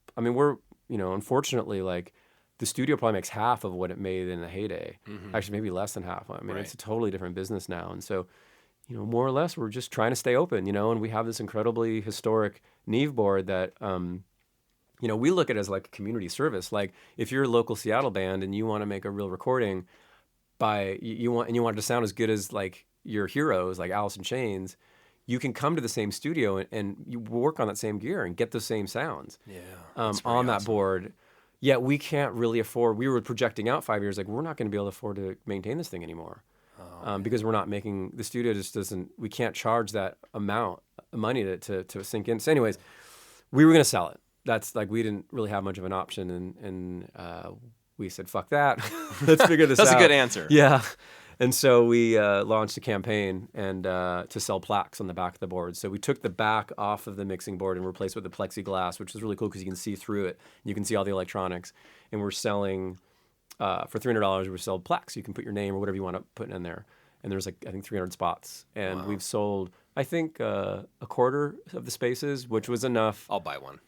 unfortunately, like the studio probably makes half of what it made in the heyday. Mm-hmm. Actually, maybe less than half. It's a totally different business now. And so, more or less, we're just trying to stay open, and we have this incredibly historic Neve board that, we look at it as like a community service. Like if you're a local Seattle band and you want to make a real recording you want it to sound as good as like your heroes, like Alice in Chains, you can come to the same studio and you work on that same gear and get the same sounds on that board. Yet we can't really afford, we were projecting out 5 years, like we're not going to be able to afford to maintain this thing anymore. Because we're not making, the studio just doesn't, we can't charge that amount of money to sink in. So anyways, we were going to sell it. That's like, we didn't really have much of an option, and we said, fuck that. Let's figure this out. That's a good answer. Yeah. And so we launched a campaign and to sell plaques on the back of the board. So we took the back off of the mixing board and replaced it with the plexiglass, which is really cool because you can see through it. You can see all the electronics. And we're selling for $300, we sold plaques. You can put your name or whatever you want to put in there. And there's like, I think 300 spots. And we've sold, I think, a quarter of the spaces, which was enough. I'll buy one.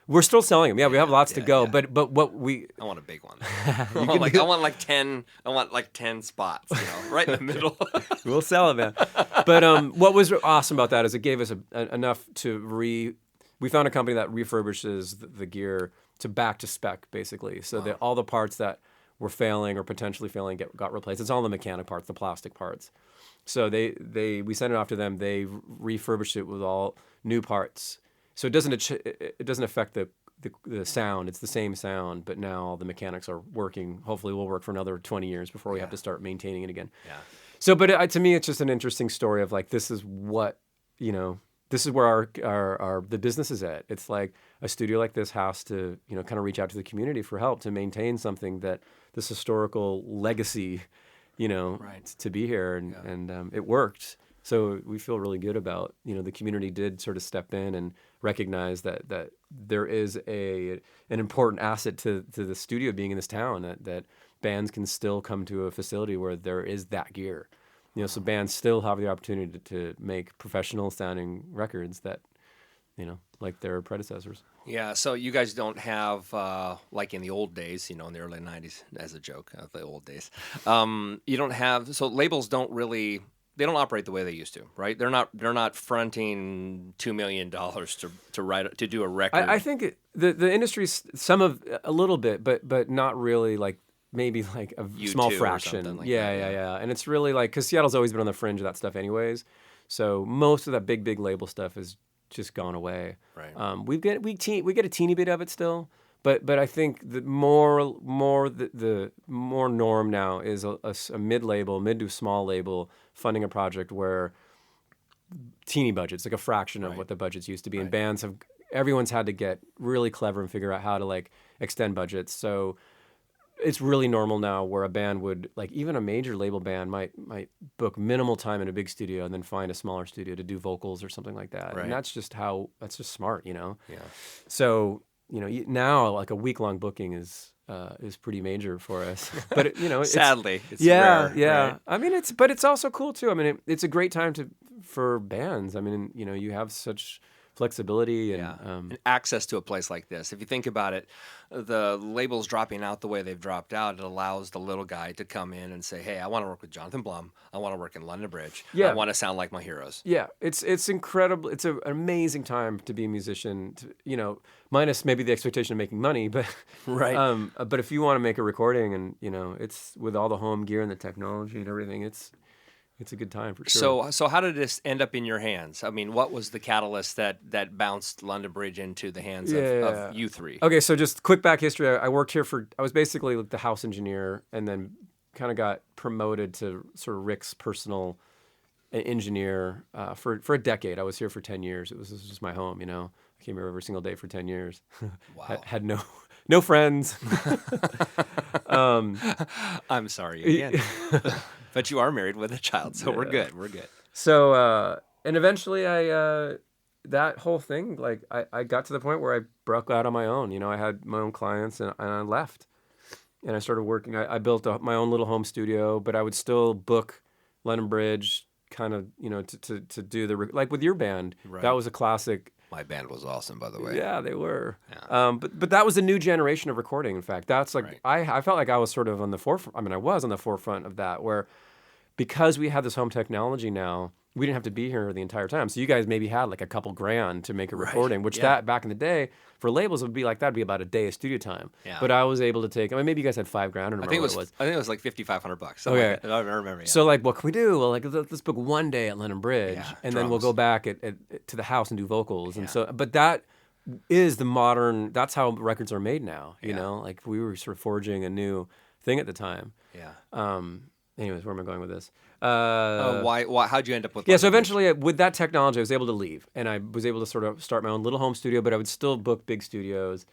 We're still selling them. Yeah, we have lots to go. Yeah. But what we... I want a big one. I want like 10 spots, right in the middle. We'll sell it, man. But what was awesome about that is it gave us enough to we found a company that refurbishes the gear to back to spec, basically. So that all the parts that were failing or potentially failing got replaced. It's all the mechanic parts, the plastic parts. So we sent it off to them. They refurbished it with all new parts. So it doesn't affect the sound. It's the same sound, but now all the mechanics are working. Hopefully, we'll work for another 20 years before we have to start maintaining it again. Yeah. So, but to me, it's just an interesting story of like this is what this is where the business is at. It's like a studio like this has to kind of reach out to the community for help to maintain something that this historical legacy, to be here, and it worked. So we feel really good about, the community did sort of step in and recognize that there is an important asset to the studio being in this town, that bands can still come to a facility where there is that gear. So bands still have the opportunity to make professional sounding records that, like their predecessors. Yeah, so you guys don't have, like in the old days, in the early 90s, as a joke of the old days, you don't have, so labels don't really... They don't operate the way they used to, right? They're not fronting $2 million to do a record. I think the industry's a little bit, but not really, like maybe like a small fraction. Like yeah. And it's really like, because Seattle's always been on the fringe of that stuff anyways. So most of that big label stuff has just gone away. Right. We get a teeny bit of it still. But I think the more norm now is a mid to small label funding a project where teeny budgets, like a fraction of what the budgets used to be. And bands everyone's had to get really clever and figure out how to like extend budgets. So it's really normal now where a band would, like even a major label band might book minimal time in a big studio and then find a smaller studio to do vocals or something like that. Right. And that's just smart, Yeah. So, now like a week-long booking is pretty major for us, but sadly, it's rare. Yeah. Right? I mean, it's also cool too. I mean, it's a great time for bands. I mean, you have such flexibility and access to a place like this. If you think about it, the labels dropping out the way they've dropped out, it allows the little guy to come in and say, hey, I want to work with Jonathan Blum. I want to work in London Bridge. I want to sound like my heroes. Yeah, it's incredible. It's an amazing time to be a musician, minus maybe the expectation of making money, but right. But if you want to make a recording and, it's with all the home gear and the technology and everything, it's a good time for sure. So how did this end up in your hands? I mean, what was the catalyst that bounced London Bridge into the hands of you three? Okay, so just quick back history. I worked here I was basically the house engineer and then kind of got promoted to sort of Rick's personal engineer for a decade. I was here for 10 years. This was just my home, I came here every single day for 10 years. Wow. Had no friends. I'm sorry again. But you are married with a child, so we're good. We're good. So, and eventually that whole thing, like I got to the point where I broke out on my own. I had my own clients and I left. And I started working. I built my own little home studio, but I would still book London Bridge kind of, to do like with your band. Right. That was a classic. My band was awesome, by the way. Yeah, they were. Yeah. But that was a new generation of recording, in fact. That's like, I felt like I was sort of on the forefront. I mean, I was on the forefront of that, where because we had this home technology now, we didn't have to be here the entire time. So you guys maybe had like a couple grand to make a recording, which that back in the day for labels would be like, that'd be about a day of studio time. Yeah. But I was able to take, maybe you guys had $5,000. I don't remember what it was. I think it was like $5,500. Okay. Like I don't remember. Yeah. So like, what can we do? Well, like let's book one day at Lennon Bridge and then we'll go back to the house and do vocals. And so, but that is that's how records are made now, like we were sort of forging a new thing at the time. Yeah. Anyways, where am I going with this? Why? How'd you end up with? Yeah, so eventually, with that technology, I was able to leave, and I was able to sort of start my own little home studio. But I would still book big studios.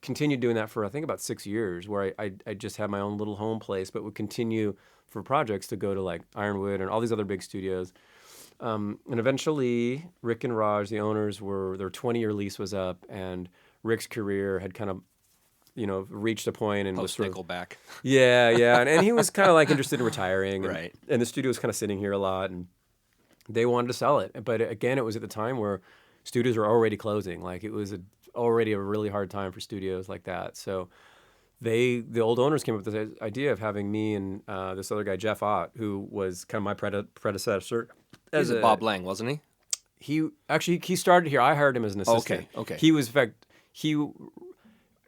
Continued doing that for I think about 6 years, where I just had my own little home place, but would continue for projects to go to like Ironwood and all these other big studios. And eventually, Rick and Raj, the owners, their 20-year lease was up, and Rick's career had kind of reached a point and was sort of Nickelback. Yeah, and he was kind of like interested in retiring, and, Right. and the studio was kind of sitting here a lot, and they wanted to sell it, but again, it was at the time where studios were already closing. Like it was already a really hard time for studios like that. So the old owners came up with this idea of having me and this other guy, Geoff, who was kind of my predecessor. He's a Bob Lang, wasn't he? He started here. I hired him as an assistant. Okay. He was, in fact,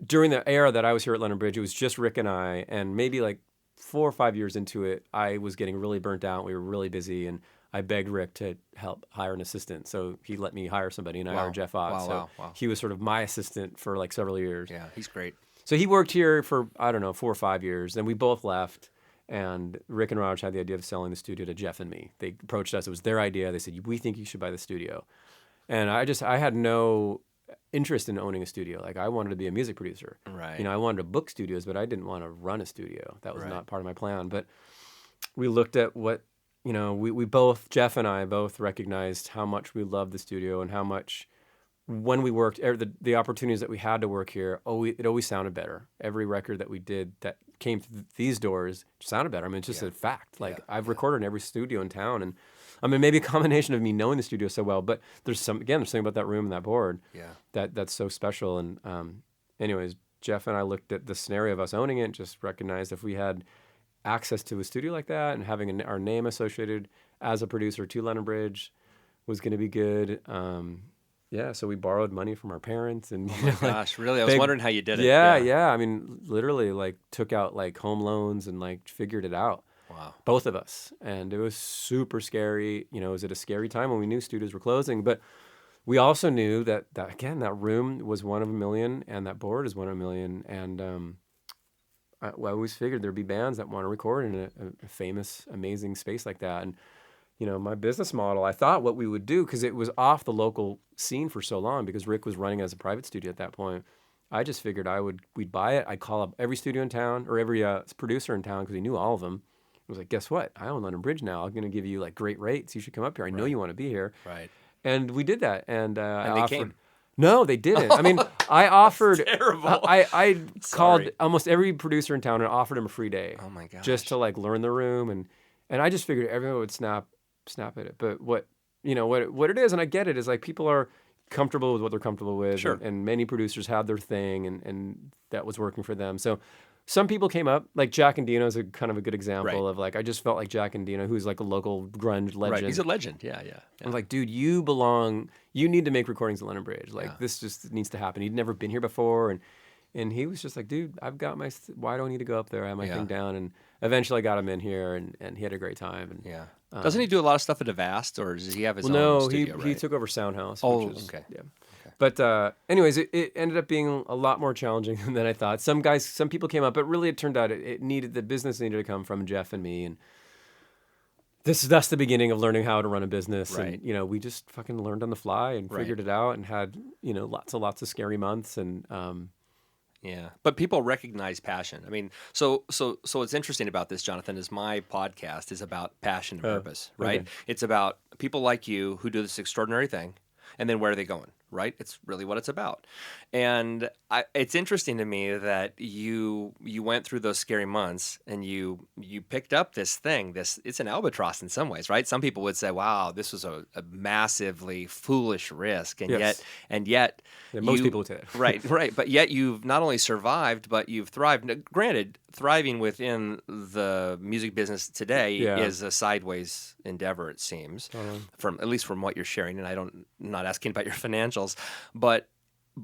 during the era that I was here at London Bridge, it was just Rick and I, and maybe like 4 or 5 years into it, I was getting really burnt out. We were really busy, and I begged Rick to help hire an assistant. So he let me hire somebody, and I hired Geoff Ott. Wow. He was sort of my assistant for like several years. Yeah, he's great. So he worked here for, 4 or 5 years. Then we both left, and Rick and Raj had the idea of selling the studio to Geoff and me. They approached us. It was their idea. They said, we think you should buy the studio. And I had no interest in owning a studio. Like I wanted to be a music producer. Right. I wanted to book studios, but I didn't want to run a studio. That was not part of my plan. But we looked at what, we both, Geoff and I both recognized how much we loved the studio and how much when we worked, the opportunities that we had to work here, it always sounded better. Every record that we did that came through these doors sounded better. I mean, it's just a fact. Like I've recorded in every studio in town, and I mean, maybe a combination of me knowing the studio so well, but there's something about that room and that board that's so special. And anyways, Geoff and I looked at the scenario of us owning it and just recognized if we had access to a studio like that and having our name associated as a producer to London Bridge was going to be good. So we borrowed money from our parents, and gosh, really? I was wondering how you did it. Yeah. I mean, literally, like took out like home loans and like figured it out. Wow. Both of us, and it was super scary. It was at a scary time when we knew studios were closing, but we also knew that again, that room was one of a million, and that board is one of a million, and I always figured there'd be bands that want to record in a famous, amazing space like that, and. My business model, I thought what we would do, because it was off the local scene for so long, because Rick was running as a private studio at that point. I just figured we'd buy it. I'd call up every studio in town, or every producer in town, because he knew all of them. I was like, guess what? I own London Bridge now. I'm going to give you like great rates. You should come up here. I know you want to be here. Right. And we did that. And I they offered. Came. No, they didn't. I mean, I offered. Terrible. I called almost every producer in town and offered him a free day. Oh my gosh. Just to like learn the room, and I just figured everyone would snap at it. But what it is, and I get it, is like people are comfortable with what they're comfortable with. Sure. And many producers had their thing, and that was working for them. So some people came up, like Jack Endino is a kind of a good example of like, I just felt like Jack Endino, who's like a local grunge legend. Right, he's a legend. Yeah. I was like, dude, you need to make recordings at London Bridge. Like this just needs to happen. He'd never been here before, and he was just like, dude, I've got why do I need to go up there? I have my thing down. And eventually I got him in here, and he had a great time. And doesn't he do a lot of stuff at Avast, or does he have his own studio? No, he took over Soundhouse. Oh, which is, okay. Yeah. Okay. But anyways, it ended up being a lot more challenging than I thought. Some people came up, but really it turned out the business needed to come from Geoff and me, and that's the beginning of learning how to run a business. Right. And we just fucking learned on the fly and figured it out, and had lots of scary months, and yeah, but people recognize passion. I mean, so what's interesting about this, Jonathan, is my podcast is about passion and purpose, right? Okay. It's about people like you who do this extraordinary thing, and then where are they going, right? It's really what it's about. And it's interesting to me that you went through those scary months, and you picked up this thing. It's an albatross in some ways, right? Some people would say, "Wow, this was a massively foolish risk," and yet. Yeah, most people would say that. Right. But yet you've not only survived, but you've thrived. Now, granted, thriving within the music business today is a sideways endeavor, it seems, at least from what you're sharing. And I'm not asking about your financials, but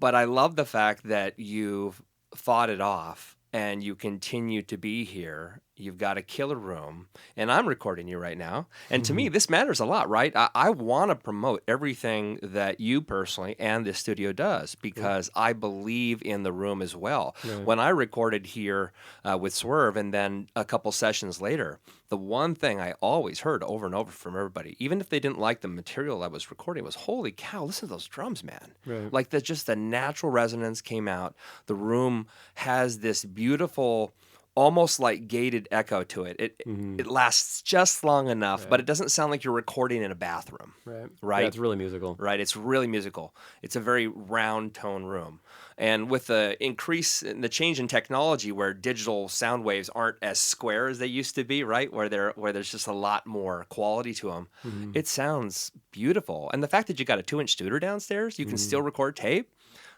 I love the fact that you've fought it off and you continue to be here. You've got a killer room, and I'm recording you right now. And to me, this matters a lot, right? I want to promote everything that you personally and this studio does, because I believe in the room as well. Right. When I recorded here with Swerve, and then a couple sessions later, the one thing I always heard over and over from everybody, even if they didn't like the material I was recording, was, holy cow, listen to those drums, man. Right. Like just the natural resonance came out. The room has this beautiful almost like gated echo to it. It lasts just long enough, but it doesn't sound like you're recording in a bathroom. Right. Yeah, it's really musical. Right. It's really musical. It's a very round tone room. And with the increase in the change in technology where digital sound waves aren't as square as they used to be, right? Where there's just a lot more quality to them. It sounds beautiful. And the fact that you got a 2-inch Studer downstairs, you can still record tape.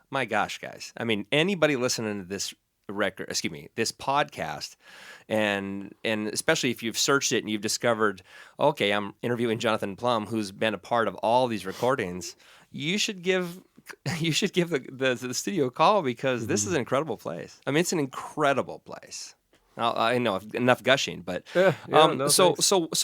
My gosh, guys. I mean, anybody listening to this this podcast, and especially if you've searched it and you've discovered, okay, I'm interviewing Jonathan Plum, who's been a part of all these recordings, you should give the studio a call, because this is an incredible place. I mean, it's an incredible place. I know enough gushing, but so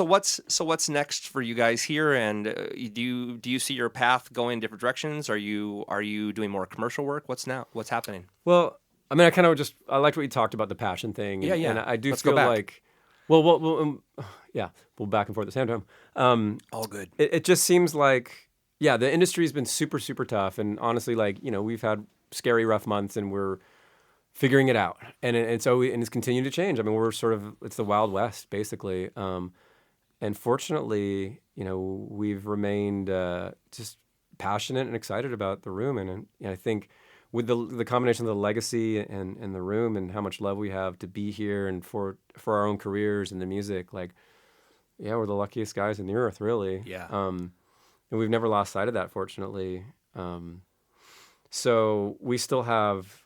what's next for you guys here? And do you see your path going in different directions? Are you doing more commercial work? What's happening? Well, I mean, I liked what you talked about, the passion thing. Yeah. And I do Let's feel go back. like, we'll back and forth at the same time. All good. It just seems like, the industry's been super, super tough. And honestly, like, we've had scary, rough months, and we're figuring it out. And it's continued to change. I mean, it's the Wild West, basically. And fortunately, we've remained just passionate and excited about the room. And I think with the combination of the legacy and the room and how much love we have to be here and for our own careers and the music, like, we're the luckiest guys in the earth, really. Yeah. And we've never lost sight of that, fortunately. So we still have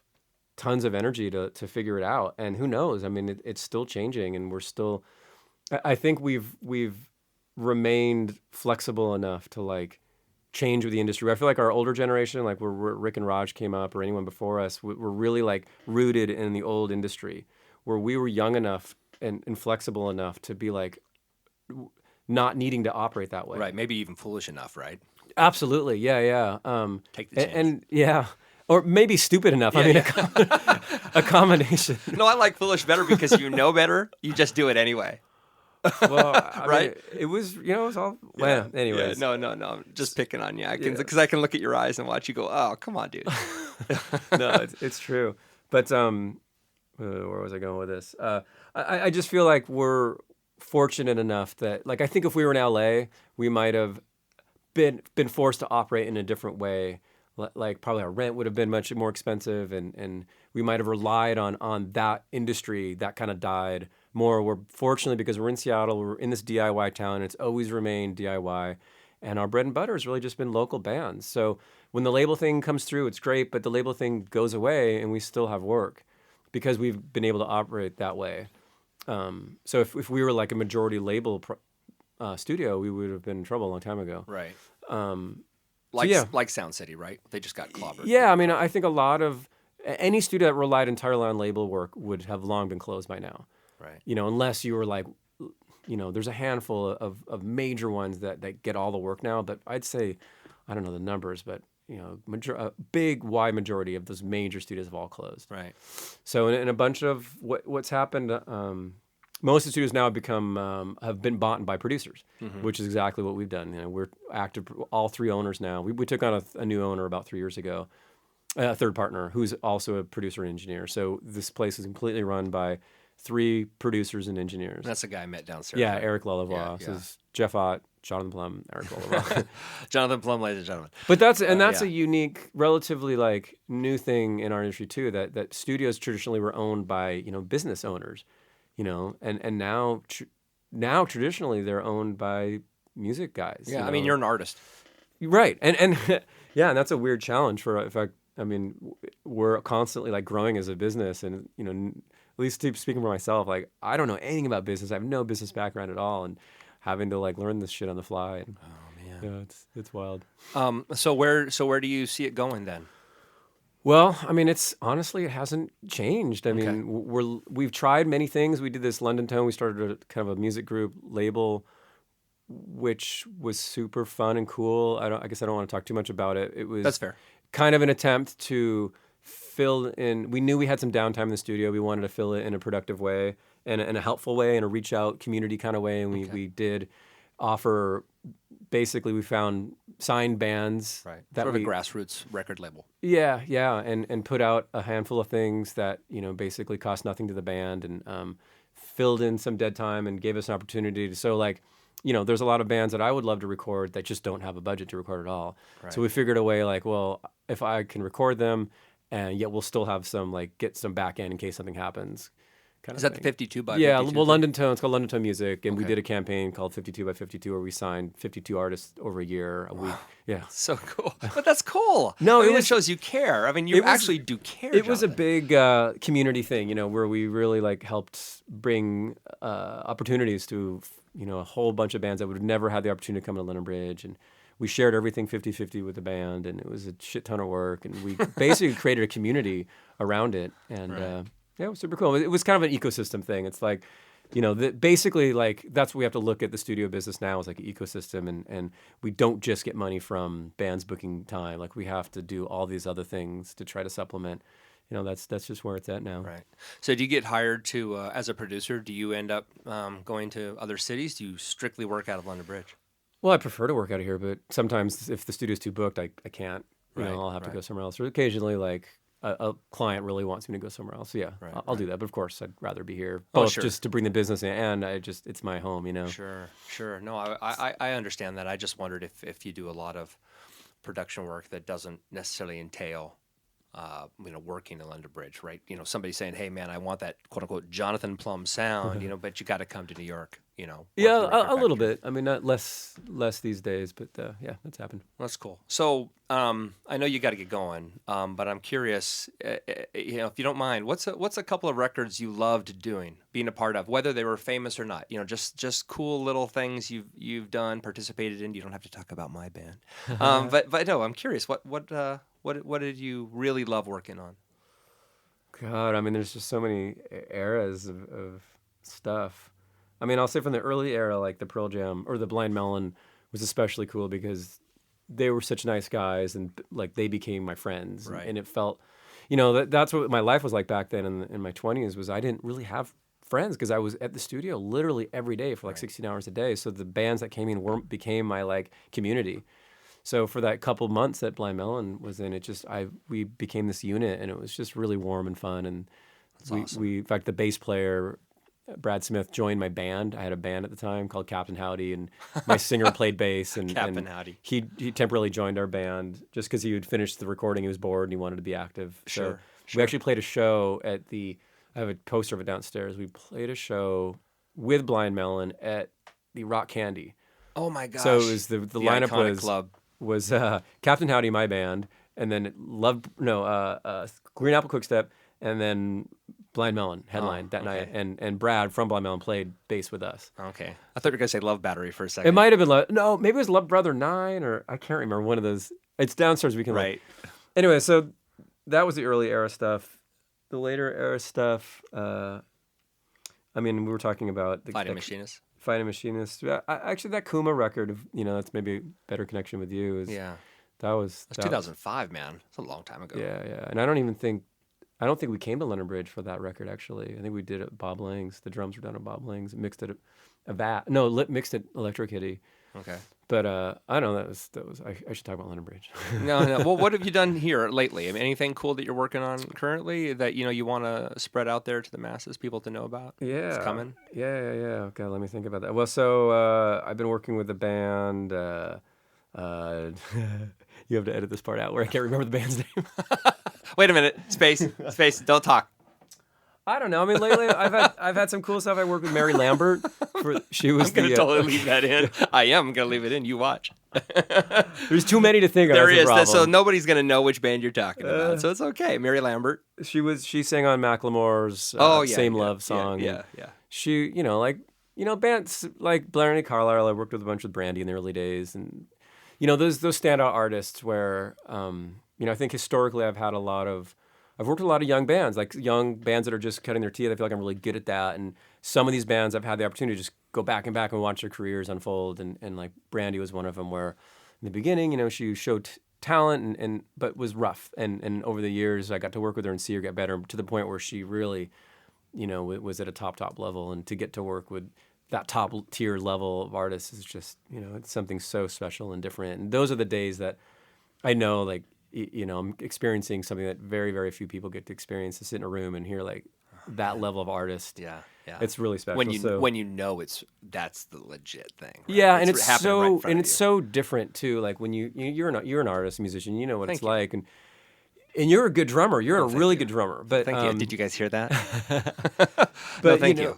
tons of energy to figure it out. And who knows? I mean, it's still changing, and we're still, I think we've remained flexible enough to, like, change with the industry. I feel like our older generation, like where Rick and Raj came up, or anyone before us, we're really, like, rooted in the old industry, where we were young enough and flexible enough to be, like, not needing to operate that way. Right. Maybe even foolish enough, right? Absolutely. Yeah. Take the chance. And or maybe stupid enough. A combination. No, I like foolish better, because you know better. You just do it anyway. Well, right? It was, it was all. Well, anyways. Yeah, no. I'm just picking on you. Because I can look at your eyes and watch you go, oh, come on, dude. No, it's true. But where was I going with this? I just feel like we're fortunate enough that, like, I think if we were in LA, we might have been forced to operate in a different way. Like, probably our rent would have been much more expensive, and we might have relied on that industry that kind of died more. We're fortunately, because we're in Seattle, we're in this DIY town, and it's always remained DIY, and our bread and butter has really just been local bands. So when the label thing comes through, it's great, but the label thing goes away, and we still have work because we've been able to operate that way. So if we were like a majority label studio, we would have been in trouble a long time ago. Right. Like Sound City, right? They just got clobbered. Yeah, I mean, I think a lot of any studio that relied entirely on label work would have long been closed by now. Right. Unless you were like, there's a handful of major ones that get all the work now. But I'd say, I don't know the numbers, but a big wide majority of those major studios have all closed. Right. So in a bunch of what's happened, most of the studios now have been bought by producers, which is exactly what we've done. We're active, all 3 owners now. We took on a new owner about 3 years ago, a third partner who's also a producer and engineer. So this place is completely run by 3 producers and engineers. That's a guy I met downstairs. Yeah, Eric Lilavois. So it's Geoff Ott, Jonathan Plum, Eric Lilavois. Jonathan Plum, ladies and gentlemen. But that's a unique, relatively like new thing in our industry too. That studios traditionally were owned by business owners, and now traditionally they're owned by music guys. Yeah, I mean, you're an artist, right? And yeah, and that's a weird challenge for. In fact, I mean, we're constantly like growing as a business, and at least speaking for myself, like I don't know anything about business. I have no business background at all, and having to like learn this shit on the fly. And, oh man, it's wild. So where do you see it going then? Well, I mean, it hasn't changed. I mean, we've tried many things. We did this London Tone. We started a kind of a music group label, which was super fun and cool. I guess I don't want to talk too much about it. That's fair. Kind of an attempt to fill in. We knew we had some downtime in the studio. We wanted to fill it in a productive way and in a helpful way, in a reach out community kind of way. And we did offer. Basically, we found sign bands. Right. That sort of a grassroots record label. Yeah, and put out a handful of things that, basically cost nothing to the band, and filled in some dead time and gave us an opportunity to, so like, there's a lot of bands that I would love to record that just don't have a budget to record at all. Right. So we figured a way like, well, if I can record them, and yet we'll still have some, like, get some back end in case something happens. Is that the 52 by 52? Yeah, well, London Tone. It's called London Tone Music, and we did a campaign called 52 by 52 where we signed 52 artists over a year, a week. Yeah, so cool. But that's cool. No, it shows you care. I mean, you actually do care. It was a big community thing, where we really like helped bring opportunities to a whole bunch of bands that would have never had the opportunity to come to London Bridge, and we shared everything 50-50 with the band, and it was a shit ton of work, and we basically created a community around it, and yeah, it was super cool. It was kind of an ecosystem thing. It's like, basically, like, that's what we have to look at the studio business now, is like an ecosystem, and we don't just get money from bands booking time. Like, we have to do all these other things to try to supplement. That's just where it's at now. Right. So do you get hired to, as a producer, do you end up going to other cities? Do you strictly work out of London Bridge? Well, I prefer to work out of here, but sometimes if the studio's too booked, I can't. I'll have to go somewhere else. Or occasionally, like, a client really wants me to go somewhere else. So yeah, I'll do that. But of course, I'd rather be here, both just to bring the business in, and it's my home, Sure. No, I understand that. I just wondered if you do a lot of production work that doesn't necessarily entail, working in London Bridge, right? Somebody saying, "Hey, man, I want that quote unquote Jonathan Plum sound," but you got to come to New York, Yeah, a little bit. I mean, not less these days, but yeah, that's happened. That's cool. So I know you got to get going, but I'm curious, if you don't mind, what's a couple of records you loved doing, being a part of, whether they were famous or not? Just cool little things you've done, participated in. You don't have to talk about my band, but no, I'm curious. What did you really love working on? God, I mean, there's just so many eras of stuff. I mean, I'll say from the early era, like the Pearl Jam or the Blind Melon was especially cool because they were such nice guys, and like they became my friends. Right. And it felt, that's what my life was like back then in my 20s, was I didn't really have friends because I was at the studio literally every day for like 16 hours a day. So the bands that came in became my like community. So for that couple months that Blind Melon was in, we became this unit, and it was just really warm and fun. And awesome. In fact, the bass player, Brad Smith, joined my band. I had a band at the time called Captain Howdy, and my singer played bass. And Captain Howdy. He temporarily joined our band just because he had finished the recording. He was bored and he wanted to be active. Sure. We actually played a show I have a poster of it downstairs. We played a show with Blind Melon at the Rock Candy. Oh my gosh. So it was the lineup club. was Captain Howdy, my band, and then Green Apple Quickstep, and then Blind Melon headlined that night, and Brad from Blind Melon played bass with us. Okay, I thought you were gonna say Love Battery for a second. It might have been no, maybe it was Love Brother 9, or I can't remember, one of those. It's downstairs. We can right. Anyway, so that was the early era stuff. The later era stuff. I mean, we were talking about the Fighting Machinist. Fighting Machinist. Actually, that Kuma record, that's maybe a better connection with you. That was 2005, man. It's a long time ago. Yeah. And I don't think we came to London Bridge for that record, actually. I think we did it at Bob Lang's. The drums were done at Bob Lang's. Mixed it mixed it Electric Hitty. Okay. But I don't know. That was. I should talk about London Bridge. No. Well, what have you done here lately? I mean, anything cool that you're working on currently that you want to spread out there to the masses, people to know about? Yeah. It's coming. Yeah. Okay, let me think about that. Well, so I've been working with a band. You have to edit this part out where I can't remember the band's name. Wait a minute. Space. Don't talk. I don't know. I mean, lately I've had some cool stuff. I worked with Mary Lambert. She was. I'm gonna totally leave that in. I am gonna leave it in. You watch. There's too many to think of. There is. So nobody's gonna know which band you're talking about. So it's okay. Mary Lambert. She sang on Macklemore's Same Love song. Yeah. She, bands like Brandi Carlile. I worked with a bunch with Brandi in the early days, and those standout artists where I think historically I've worked with a lot of young bands, like young bands that are just cutting their teeth. I feel like I'm really good at that. And some of these bands I've had the opportunity to just go back and watch their careers unfold. And like Brandi was one of them where in the beginning, she showed talent but was rough. And over the years, I got to work with her and see her get better to the point where she really, was at a top level. And to get to work with that top tier level of artists is just, it's something so special and different. And those are the days that I know, like, I'm experiencing something that very, very few people get to experience, to sit in a room and hear like that level of artist. Yeah. Yeah. It's really special. When you know that's the legit thing. Right? Yeah, and it's so different too. Like when you're an artist, musician, you know what it's like, and you're a good drummer. You're a really good drummer. But thank you. Did you guys hear that? But thank you.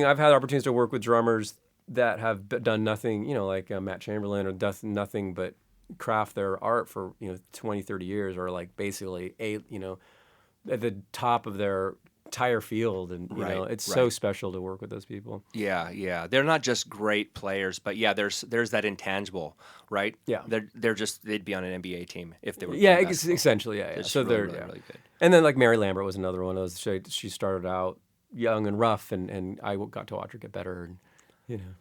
I've had opportunities to work with drummers that have done nothing, like Matt Chamberlain, or does nothing but craft their art for 20, 30 years, or like basically at the top of their entire field, and it's so special to work with those people. Yeah, they're not just great players, but there's that intangible, right? Yeah, they'd be on an NBA team if they were. Yeah, essentially, yeah. So they're really good. And then like Mary Lambert was another one of those. She started out young and rough, and I got to watch her get better. And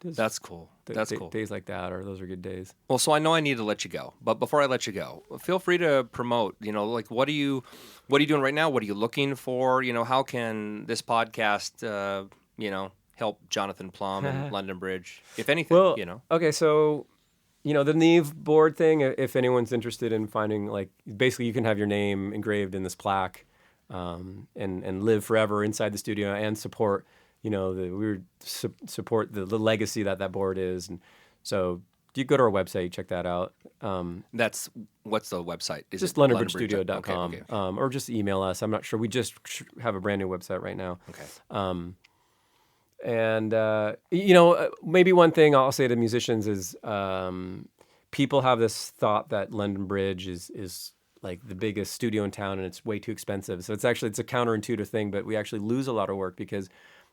that's cool. That's cool. Days like that, those are good days. Well, so I know I need to let you go, but before I let you go, feel free to promote. Like what are you doing right now? What are you looking for? How can this podcast, help Jonathan Plum and London Bridge, if anything? Well, okay, so the Neve board thing. If anyone's interested in finding, like, basically you can have your name engraved in this plaque, and live forever inside the studio and support. Support the legacy that board is, and so you go to our website, check that out. What's the website? Is just LondonBridgeStudio.com, okay. Or just email us. I'm not sure. We just have a brand new website right now. Okay. And maybe one thing I'll say to musicians is, people have this thought that London Bridge is like the biggest studio in town and it's way too expensive. So it's a counterintuitive thing, but we actually lose a lot of work because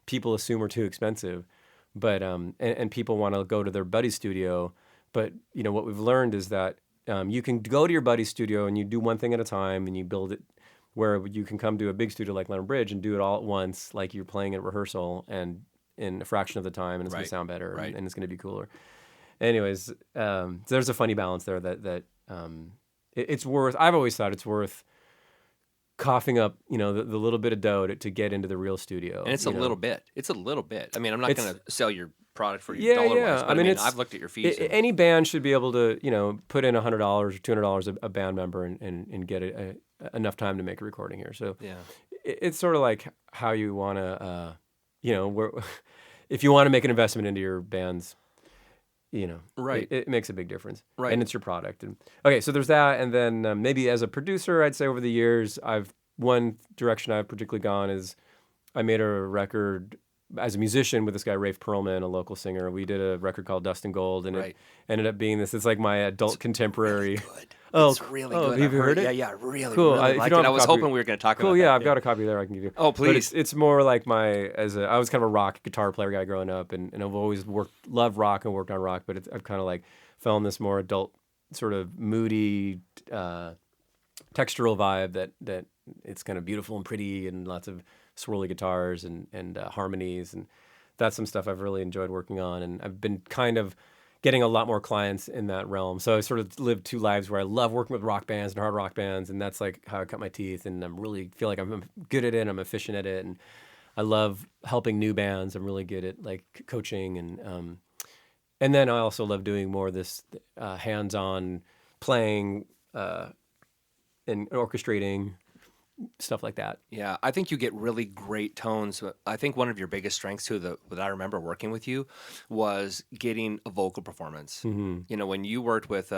people assume we're too expensive, but and people want to go to their buddy's studio. But what we've learned is that you can go to your buddy's studio and you do one thing at a time, and you build it where you can come to a big studio like London Bridge and do it all at once, like you're playing at rehearsal, and in a fraction of the time, and it's going to sound better, and it's going to be cooler. Anyways, there's a funny balance there that it's worth. I've always thought it's worth coughing up, the little bit of dough to get into the real studio. And it's a little bit. It's a little bit. I mean, I'm not going to sell your product for you dollar-wise, but I mean, I've looked at your fees. Any band should be able to, put in $100 or $200 a band member and get enough time to make a recording here. So it's sort of like how you want to, if you want to make an investment into your bands, it makes a big difference. Right. And it's your product. And okay, so there's that. And then maybe as a producer, I'd say over the years, one direction I've particularly gone is I made a record as a musician with this guy, Rafe Pearlman, a local singer. We did a record called Dust and Gold, and it ended up being this. It's like my adult contemporary. Really good. It's really good. Have you heard it? Yeah, really, cool. Really liked it. I was hoping we were going to talk about that. Cool, yeah, I've got a copy there I can give you. Oh, please. But it's more like I was kind of a rock guitar player guy growing up, and I've always loved rock and worked on rock, but I've kind of like fell in this more adult, sort of moody, textural vibe that it's kind of beautiful and pretty and lots of swirly guitars and harmonies, and that's some stuff I've really enjoyed working on, and I've been kind of getting a lot more clients in that realm. So I sort of lived two lives where I love working with rock bands and hard rock bands, and that's like how I cut my teeth, and I'm really feel like I'm good at it, I'm efficient at it, and I love helping new bands. I'm really good at like coaching, and then I also love doing more of this hands-on playing and orchestrating, stuff like that. Yeah, I think you get really great tones. I think one of your biggest strengths too, that I remember working with you, was getting a vocal performance. Mm-hmm. When you worked with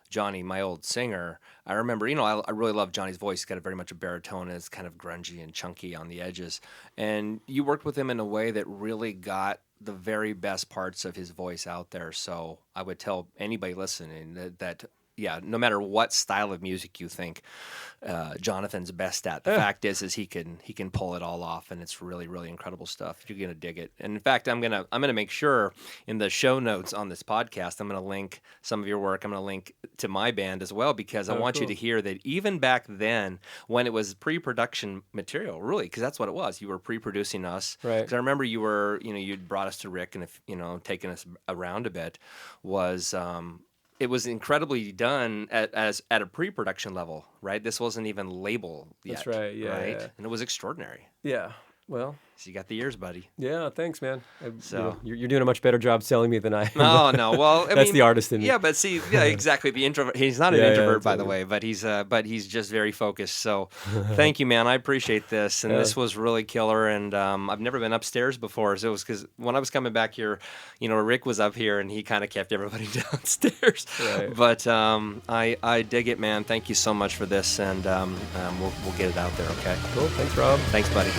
Johnny, my old singer, I remember, I really love Johnny's voice. He's got very much a baritone, and it's kind of grungy and chunky on the edges. And you worked with him in a way that really got the very best parts of his voice out there. So I would tell anybody listening that no matter what style of music you think Jonathan's best at, the fact is he can pull it all off, and it's really, really incredible stuff. You're gonna dig it. And in fact, I'm gonna make sure in the show notes on this podcast, I'm gonna link some of your work. I'm gonna link to my band as well, because I want you to hear that even back then, when it was pre-production material, really, because that's what it was. You were pre-producing us. Right. Because I remember you were, you'd brought us to Rick, and if taking us around a bit was. It was incredibly done at a pre-production level, right? This wasn't even labeled yet. That's right, yeah. Right? Yeah. And it was extraordinary. Yeah, well, So you got the ears, buddy. Yeah, thanks, man. You're doing a much better job selling me than I am. No. Well, that's the artist in me. Yeah, but see, exactly. The introvert. He's not an introvert, by the way, but he's just very focused. So, thank you, man. I appreciate this, and this was really killer. And I've never been upstairs before, so it was because when I was coming back here, Rick was up here, and he kind of kept everybody downstairs. Right. But I dig it, man. Thank you so much for this, and we'll get it out there. Okay. Cool. Thanks, Rob. Thanks, buddy.